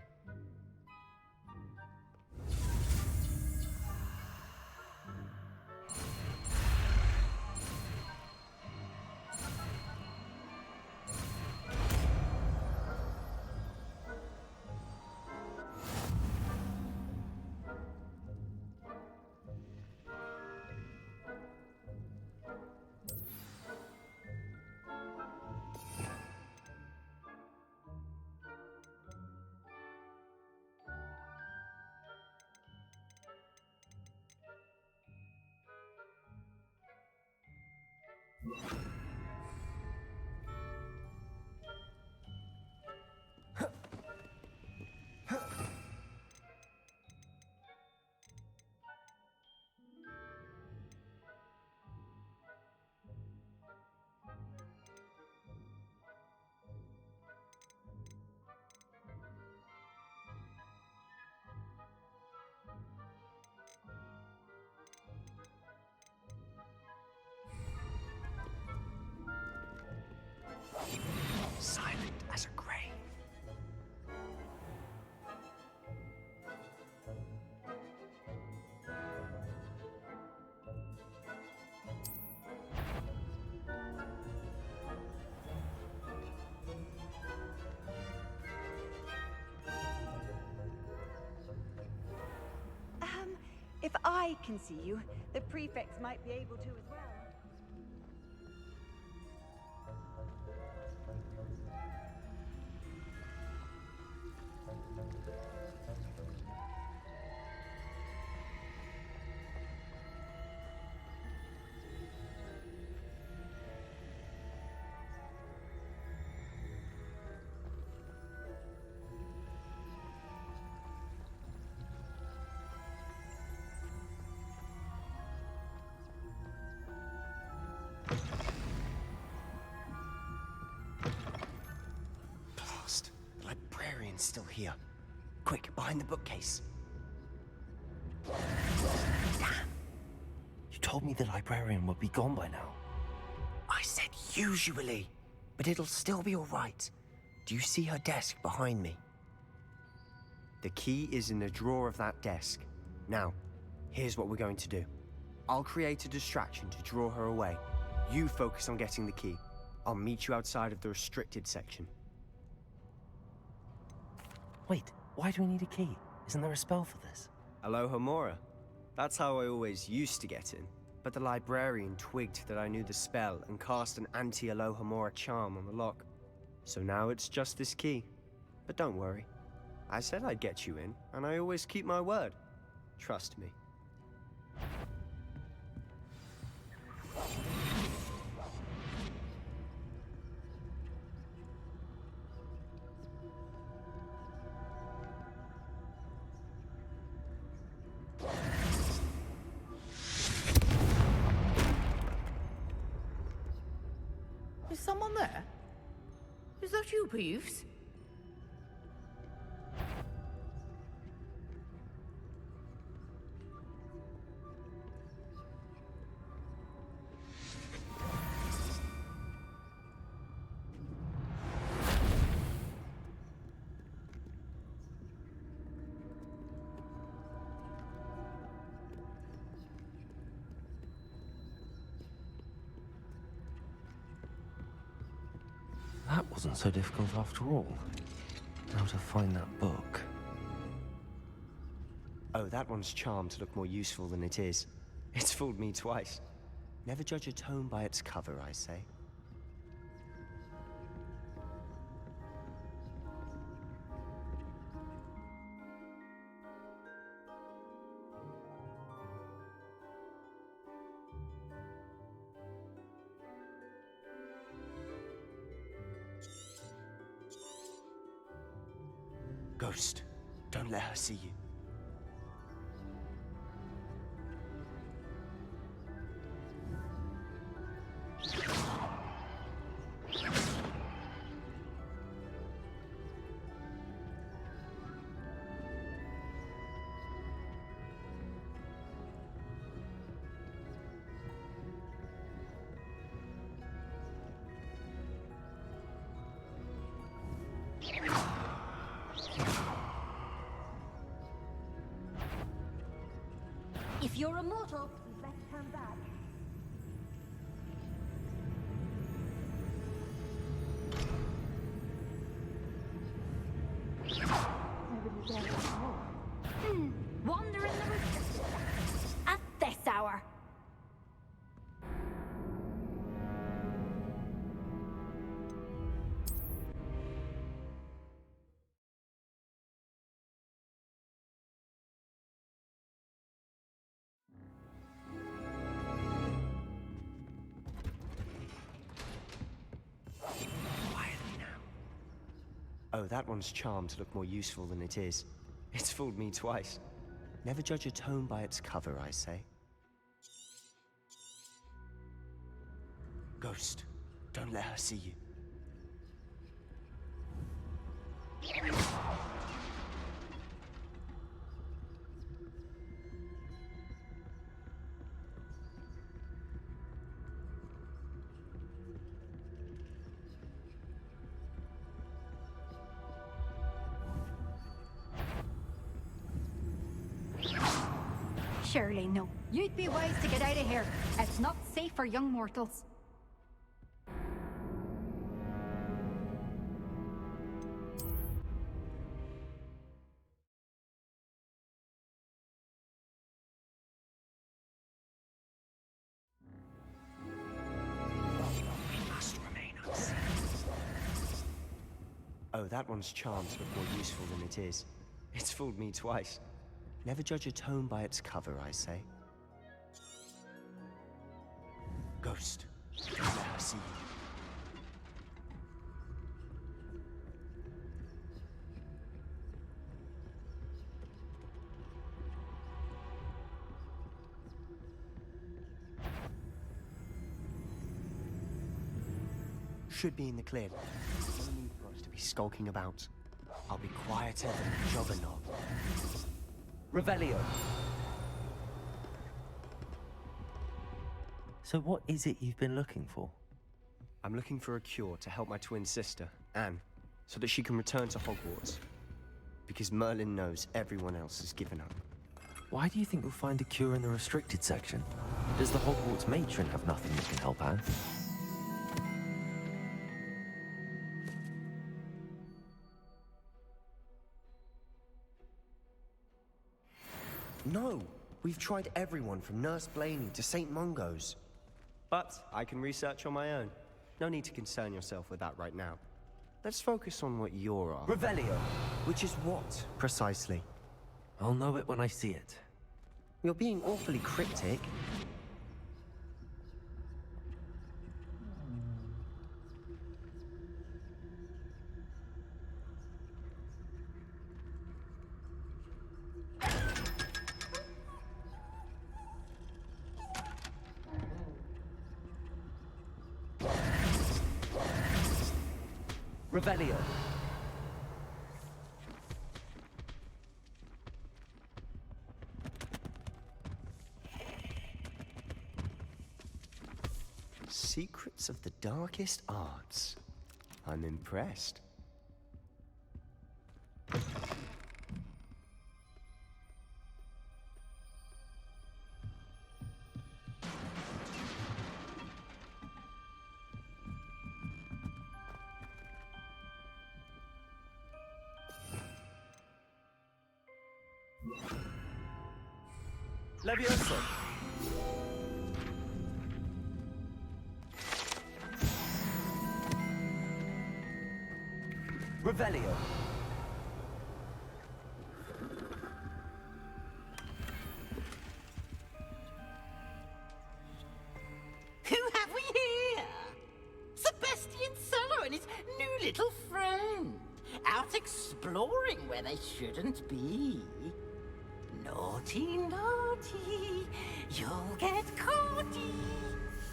Silent as a grave. If I can see you, the prefects might be able to as well. Blast. The librarian's still here. Quick, behind the bookcase. Damn! You told me the librarian would be gone by now. I said usually, but it'll still be all right. Do you see her desk behind me? The key is in the drawer of that desk. Now, here's what we're going to do. I'll create a distraction to draw her away. You focus on getting the key. I'll meet you outside of the restricted section. Wait, why do we need a key? Isn't there a spell for this? Alohomora. That's how I always used to get in. But the librarian twigged that I knew the spell and cast an anti-Alohomora charm on the lock. So now it's just this key. But don't worry. I said I'd get you in, and I always keep my word. Trust me. Is someone there? Is that you, Peeves? That wasn't so difficult after all. How to find that book? Oh, that one's charmed to look more useful than it is. It's fooled me twice. Never judge a tome by its cover, I say. Ghost, don't let her see you. you're a mortal, you'd better come back. Nobody dares anymore. Wander in the restricted section at this hour. Oh, that one's charmed to look more useful than it is. It's fooled me twice. Never judge a tome by its cover, I say. Ghost, don't let her see you. Surely no. You'd be wise to get out of here. It's not safe for young mortals. We must remain unseen. Oh, that one's charmed to look more useful than it is. It's fooled me twice. Never judge a tome by its cover, I say. Ghost, don't let her see you. Should be in the clear. No need for us to be skulking about. I'll be quieter than a jobberknob. Revelio. So what is it you've been looking for? I'm looking for a cure to help my twin sister, Anne, so that she can return to Hogwarts. Because Merlin knows everyone else has given up. Why do you think you'll find a cure in the restricted section? Does the Hogwarts matron have nothing that can help Anne? No! We've tried everyone from Nurse Blaney to St. Mungo's. But I can research on my own. No need to concern yourself with that right now. Let's focus on what you're after. Revelio! Which is what, precisely? I'll know it when I see it. You're being awfully cryptic. Revelio. Secrets of the darkest arts. I'm impressed. Levioso. Revelio. Who have we here? Sebastian Solo and his new little friend. Out exploring where they shouldn't be. Naughty, naughty, you'll get caughty.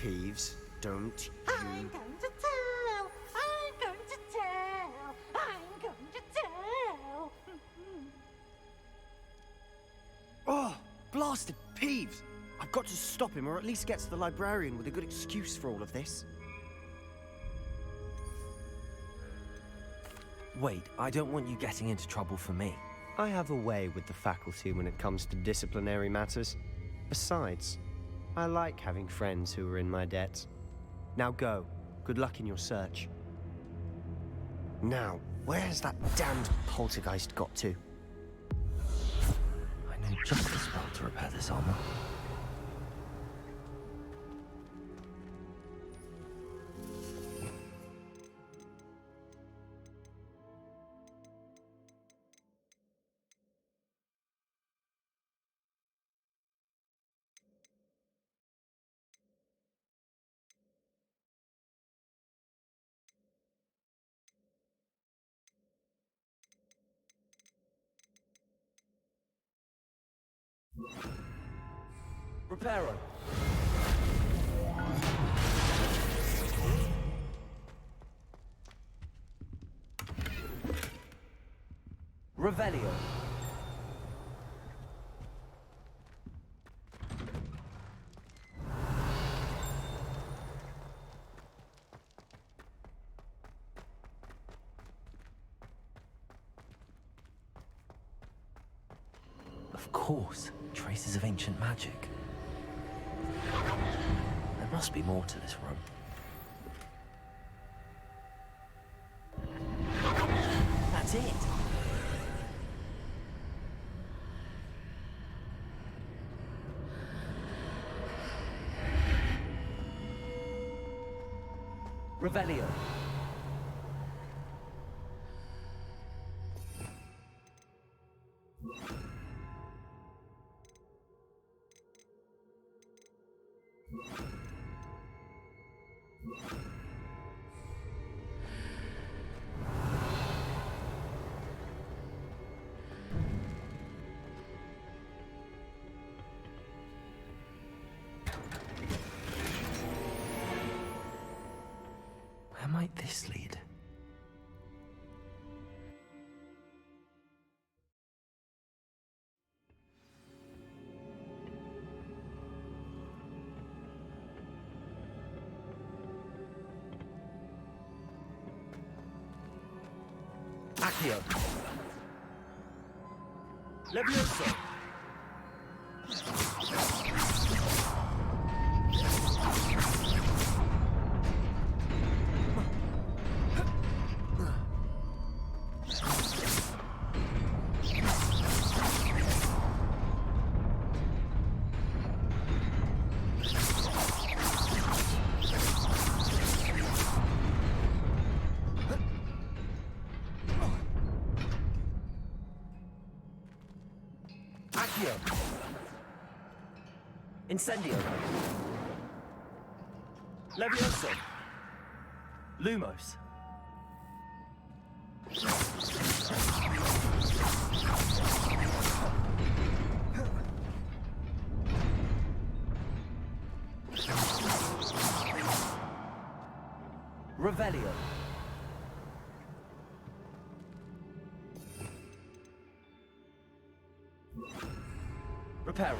Peeves, don't I'm going to tell, I'm going to tell, I'm going to tell. Oh, blasted Peeves! I've got to stop him, or at least get to the librarian with a good excuse for all of this. Wait, I don't want you getting into trouble for me. I have a way with the faculty when it comes to disciplinary matters. Besides, I like having friends who are in my debt. Now go. Good luck in your search. Now, where's that damned poltergeist got to? I know just the spell to repair this armor. Reparo. Revelio. Of course, traces of ancient magic. There must be more to this room. That's it! Revelio. Where might this lead? Accio. Levioso. Accio. Incendio. Levioso. Lumos. Revelio. Reparo.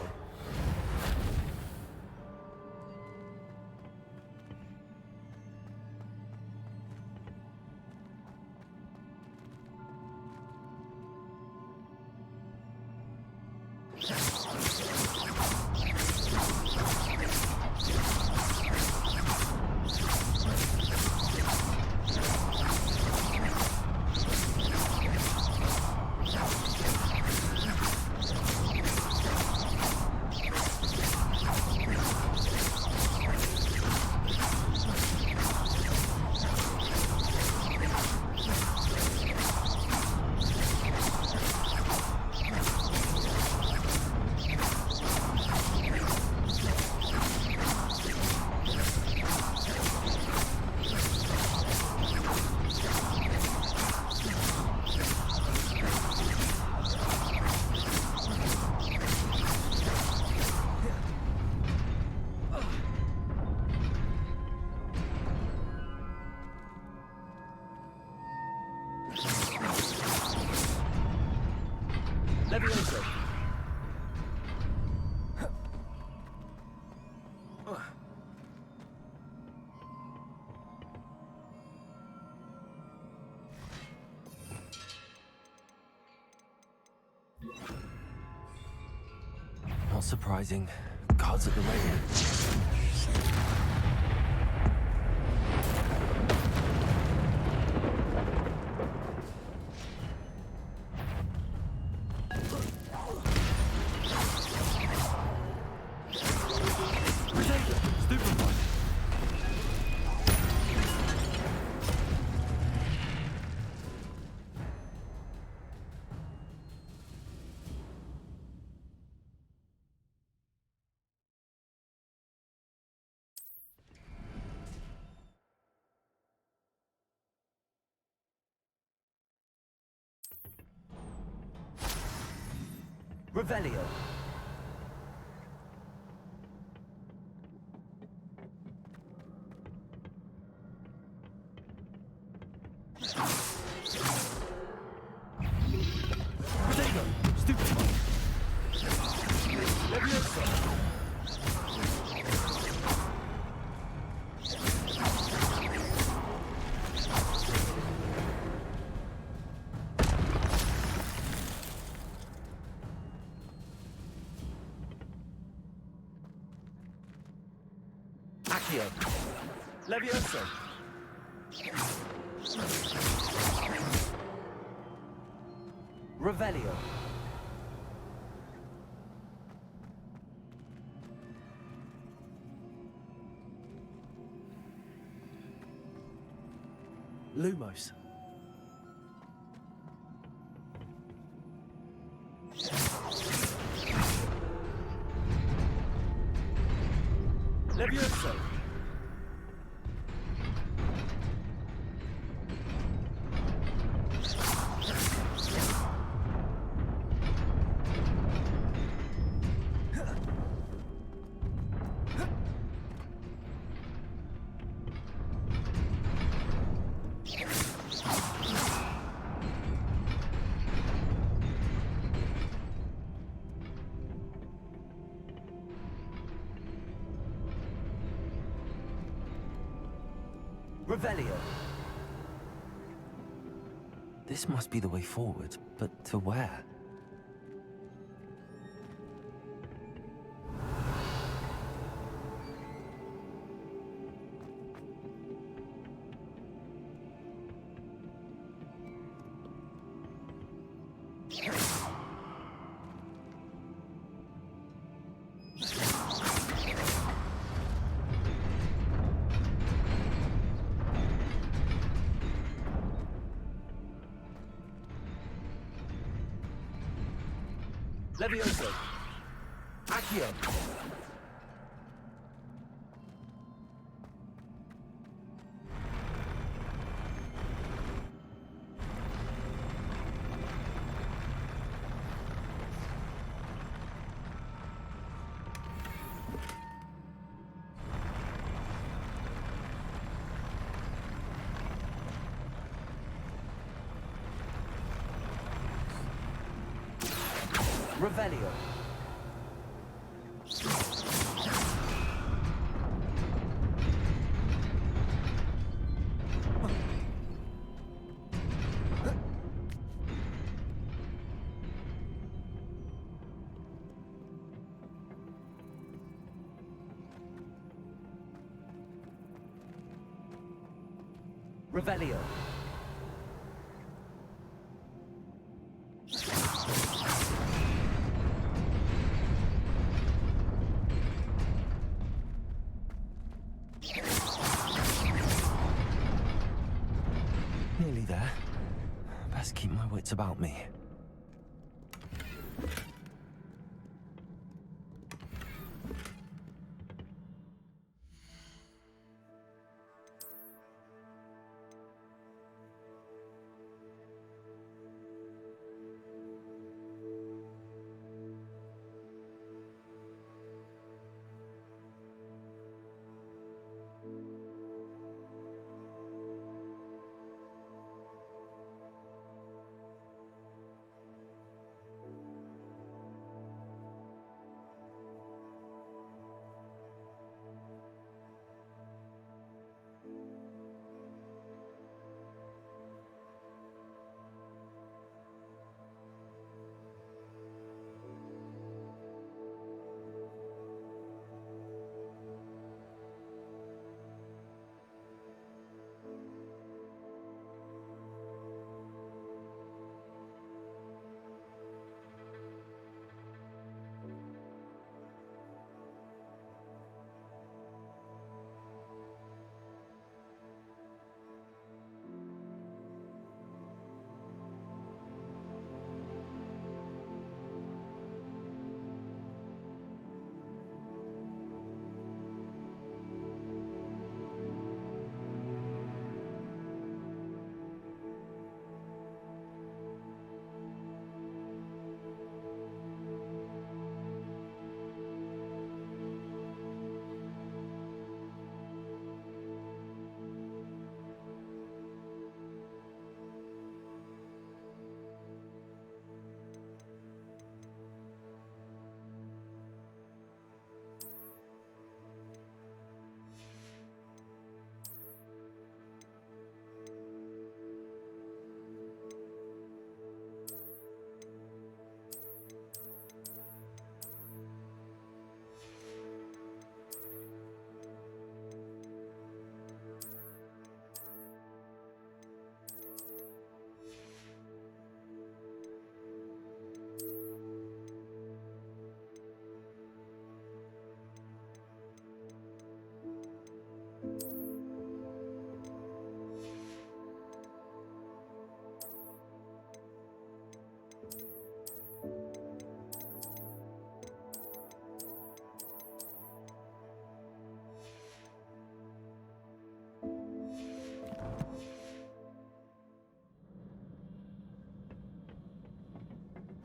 Levioso. Not surprising. Cards at the ready. Revelio. Accio. Levioso. Revelio. Lumos. Levioso. Revelio. This must be the way forward, but to where? Levioso. Accio. Revelio. Revelio. Nearly there. Best keep my wits about me.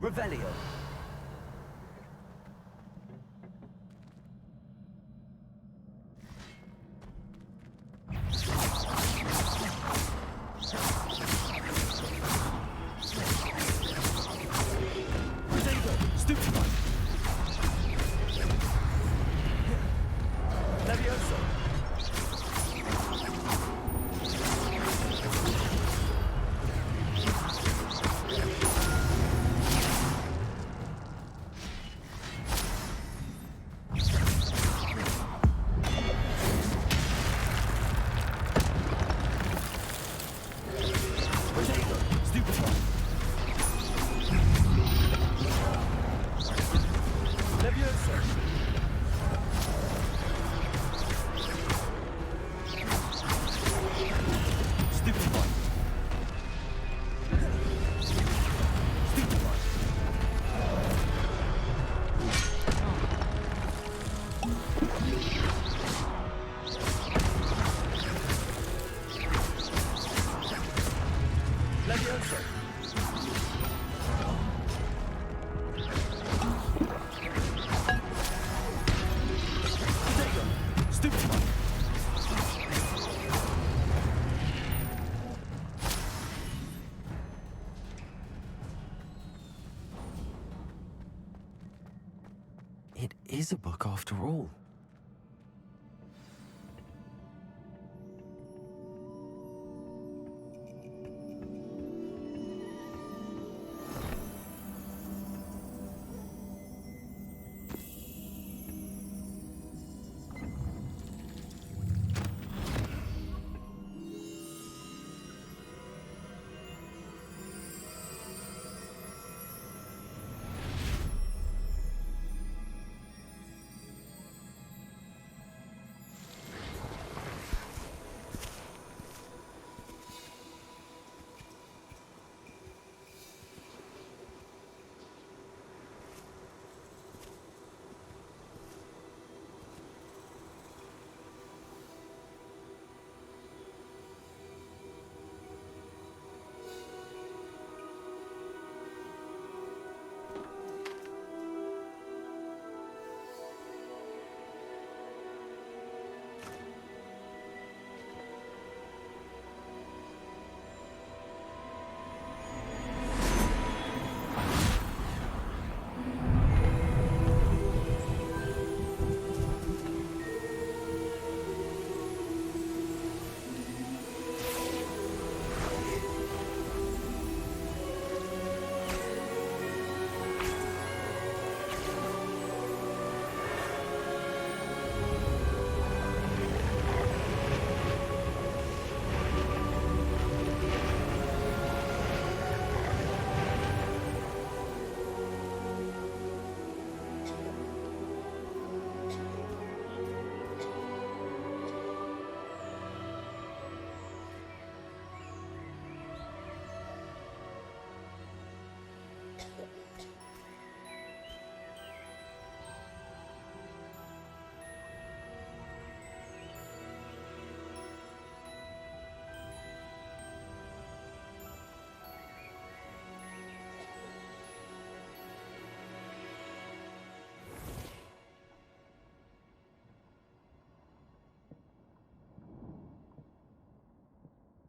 Revelio. It is a book after all.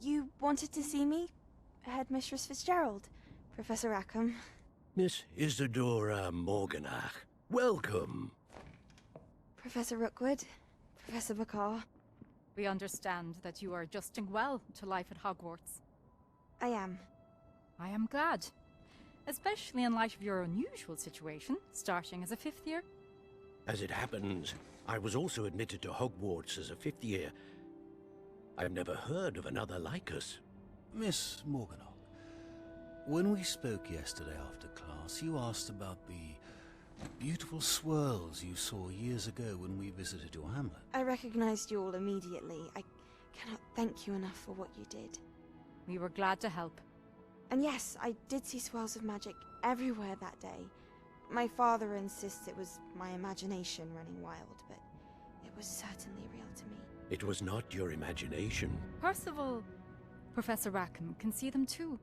You wanted to see me? Headmistress Fitzgerald, Professor Rackham. Miss Isadora Morganach, welcome. Professor Rookwood, Professor McCaw. We understand that you are adjusting well to life at Hogwarts. I am. I am glad. Especially in light of your unusual situation, starting as a 5th year. As it happens, I was also admitted to Hogwarts as a 5th year. I've never heard of another like us. Miss Morganach, when we spoke yesterday after class, you asked about the beautiful swirls you saw years ago when we visited your hamlet. I recognized you all immediately. I cannot thank you enough for what you did. We were glad to help. And yes, I did see swirls of magic everywhere that day. My father insists it was my imagination running wild, but it was certainly real to me. It was not your imagination. Percival, Professor Rackham can see them too,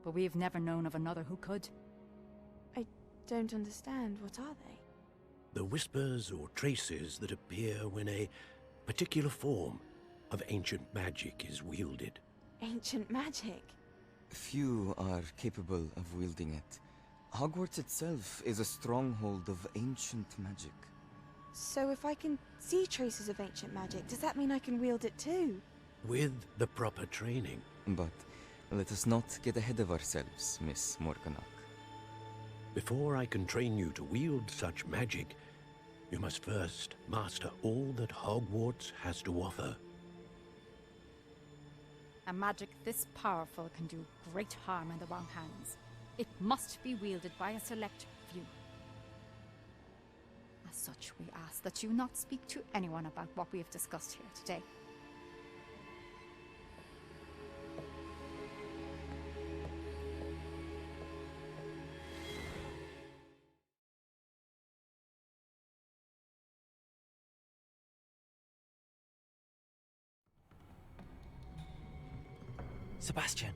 but we have never known of another who could. don't understand. What are they? The whispers or traces that appear when a particular form of ancient magic is wielded. Ancient magic? Few are capable of wielding it. Hogwarts itself is a stronghold of ancient magic. So if I can see traces of ancient magic, does that mean I can wield it too? With the proper training. But let us not get ahead of ourselves, Miss Morganach. Before I can train you to wield such magic, you must first master all that Hogwarts has to offer. A magic this powerful can do great harm in the wrong hands. It must be wielded by a select few. As such, we ask that you not speak to anyone about what we have discussed here today. Sebastian.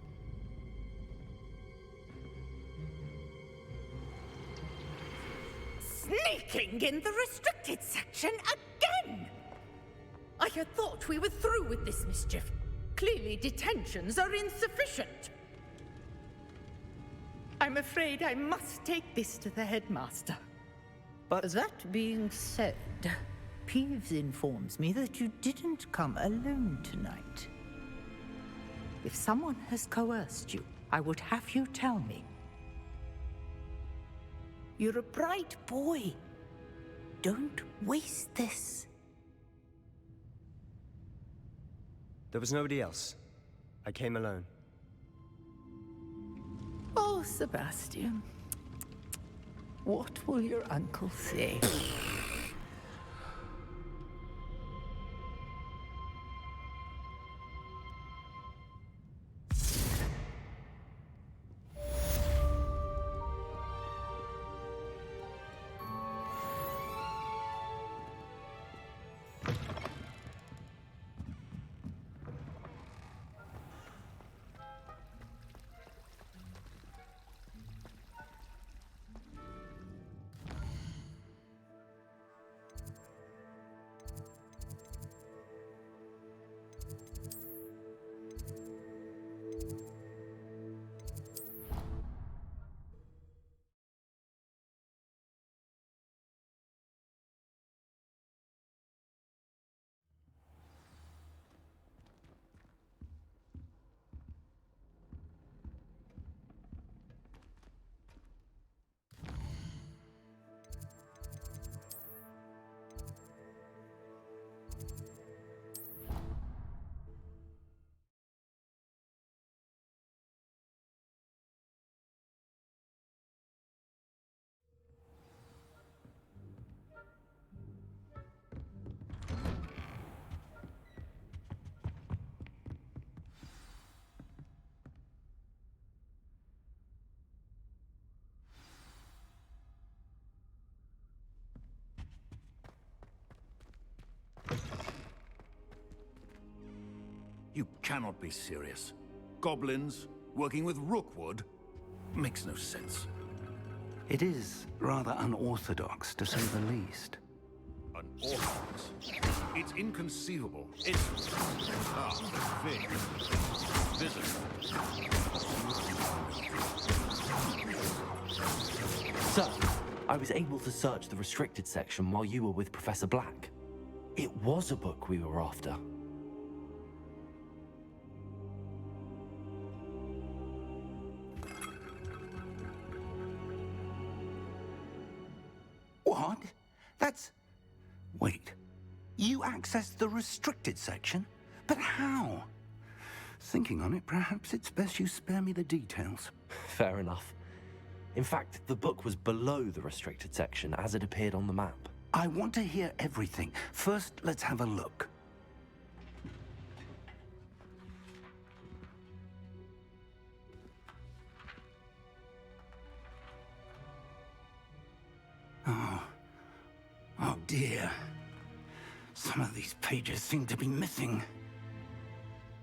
Sneaking in the restricted section again! I had thought we were through with this mischief. Clearly detentions are insufficient. I'm afraid I must take this to the headmaster. But that being said, Peeves informs me that you didn't come alone tonight. If someone has coerced you, I would have you tell me. You're a bright boy. Don't waste this. There was nobody else. I came alone. Oh, Sebastian. What will your uncle say? You cannot be serious. Goblins working with Rookwood makes no sense. It is rather unorthodox, to say the least. Unorthodox? It's inconceivable. It's... Fig. Visit. Sir, I was able to search the restricted section while you were with Professor Black. It was a book we were after. What? That's... Wait. You accessed the restricted section? But how? Thinking on it, perhaps it's best you spare me the details. Fair enough. In fact, the book was below the restricted section as it appeared on the map. I want to hear everything. First, let's have a look. Oh dear. Some of these pages seem to be missing.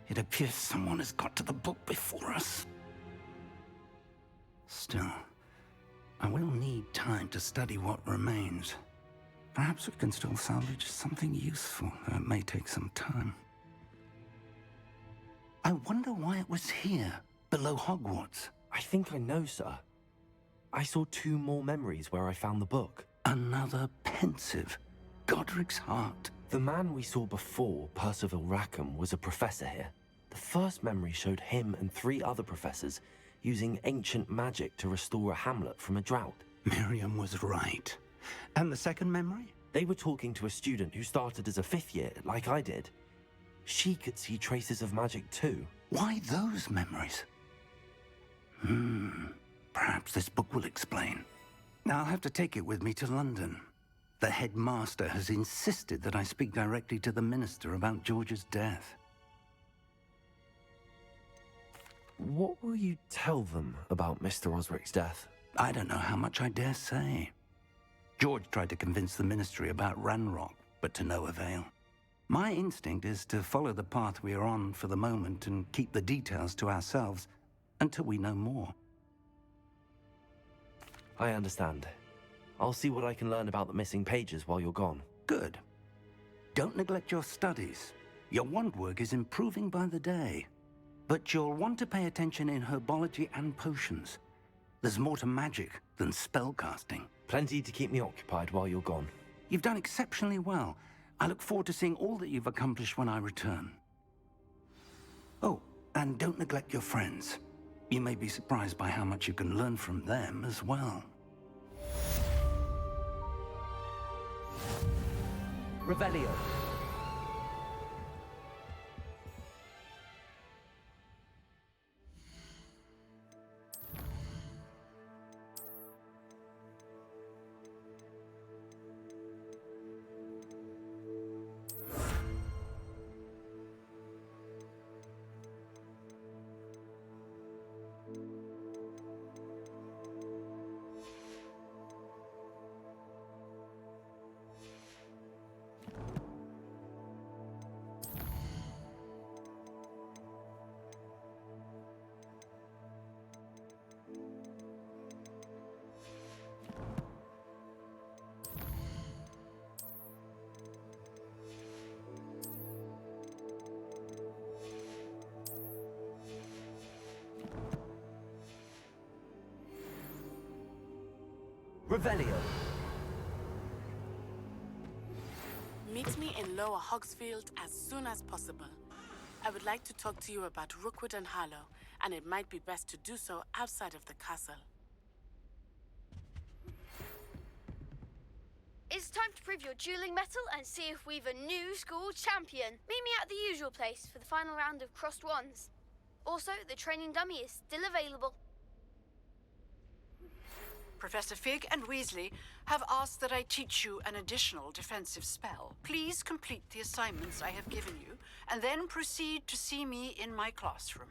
It appears someone has got to the book before us. Still, I will need time to study what remains. Perhaps we can still salvage something useful, though it may take some time. I wonder why it was here, below Hogwarts. I think I know, sir. I saw 2 more memories where I found the book. Another pensive. Godric's heart. The man we saw before, Percival Rackham, was a professor here. The first memory showed him and 3 other professors using ancient magic to restore a hamlet from a drought. Miriam was right. And the second memory? They were talking to a student who started as a 5th year, like I did. She could see traces of magic too. Why those memories? Perhaps this book will explain. Now I'll have to take it with me to London. The headmaster has insisted that I speak directly to the minister about George's death. What will you tell them about Mr. Osric's death? I don't know how much I dare say. George tried to convince the ministry about Ranrock, but to no avail. My instinct is to follow the path we are on for the moment and keep the details to ourselves until we know more. I understand. I'll see what I can learn about the missing pages while you're gone. Good. Don't neglect your studies. Your wand work is improving by the day. But you'll want to pay attention in herbology and potions. There's more to magic than spellcasting. Plenty to keep me occupied while you're gone. You've done exceptionally well. I look forward to seeing all that you've accomplished when I return. Oh, and don't neglect your friends. You may be surprised by how much you can learn from them as well. Revelio. Revelio. Meet me in Lower Hogsfield as soon as possible. I would like to talk to you about Rookwood and Harlow, and it might be best to do so outside of the castle. It's time to prove your dueling mettle and see if we've a new school champion. Meet me at the usual place for the final round of crossed wands. Also, the training dummy is still available. Professor Fig and Weasley have asked that I teach you an additional defensive spell. Please complete the assignments I have given you, and then proceed to see me in my classroom.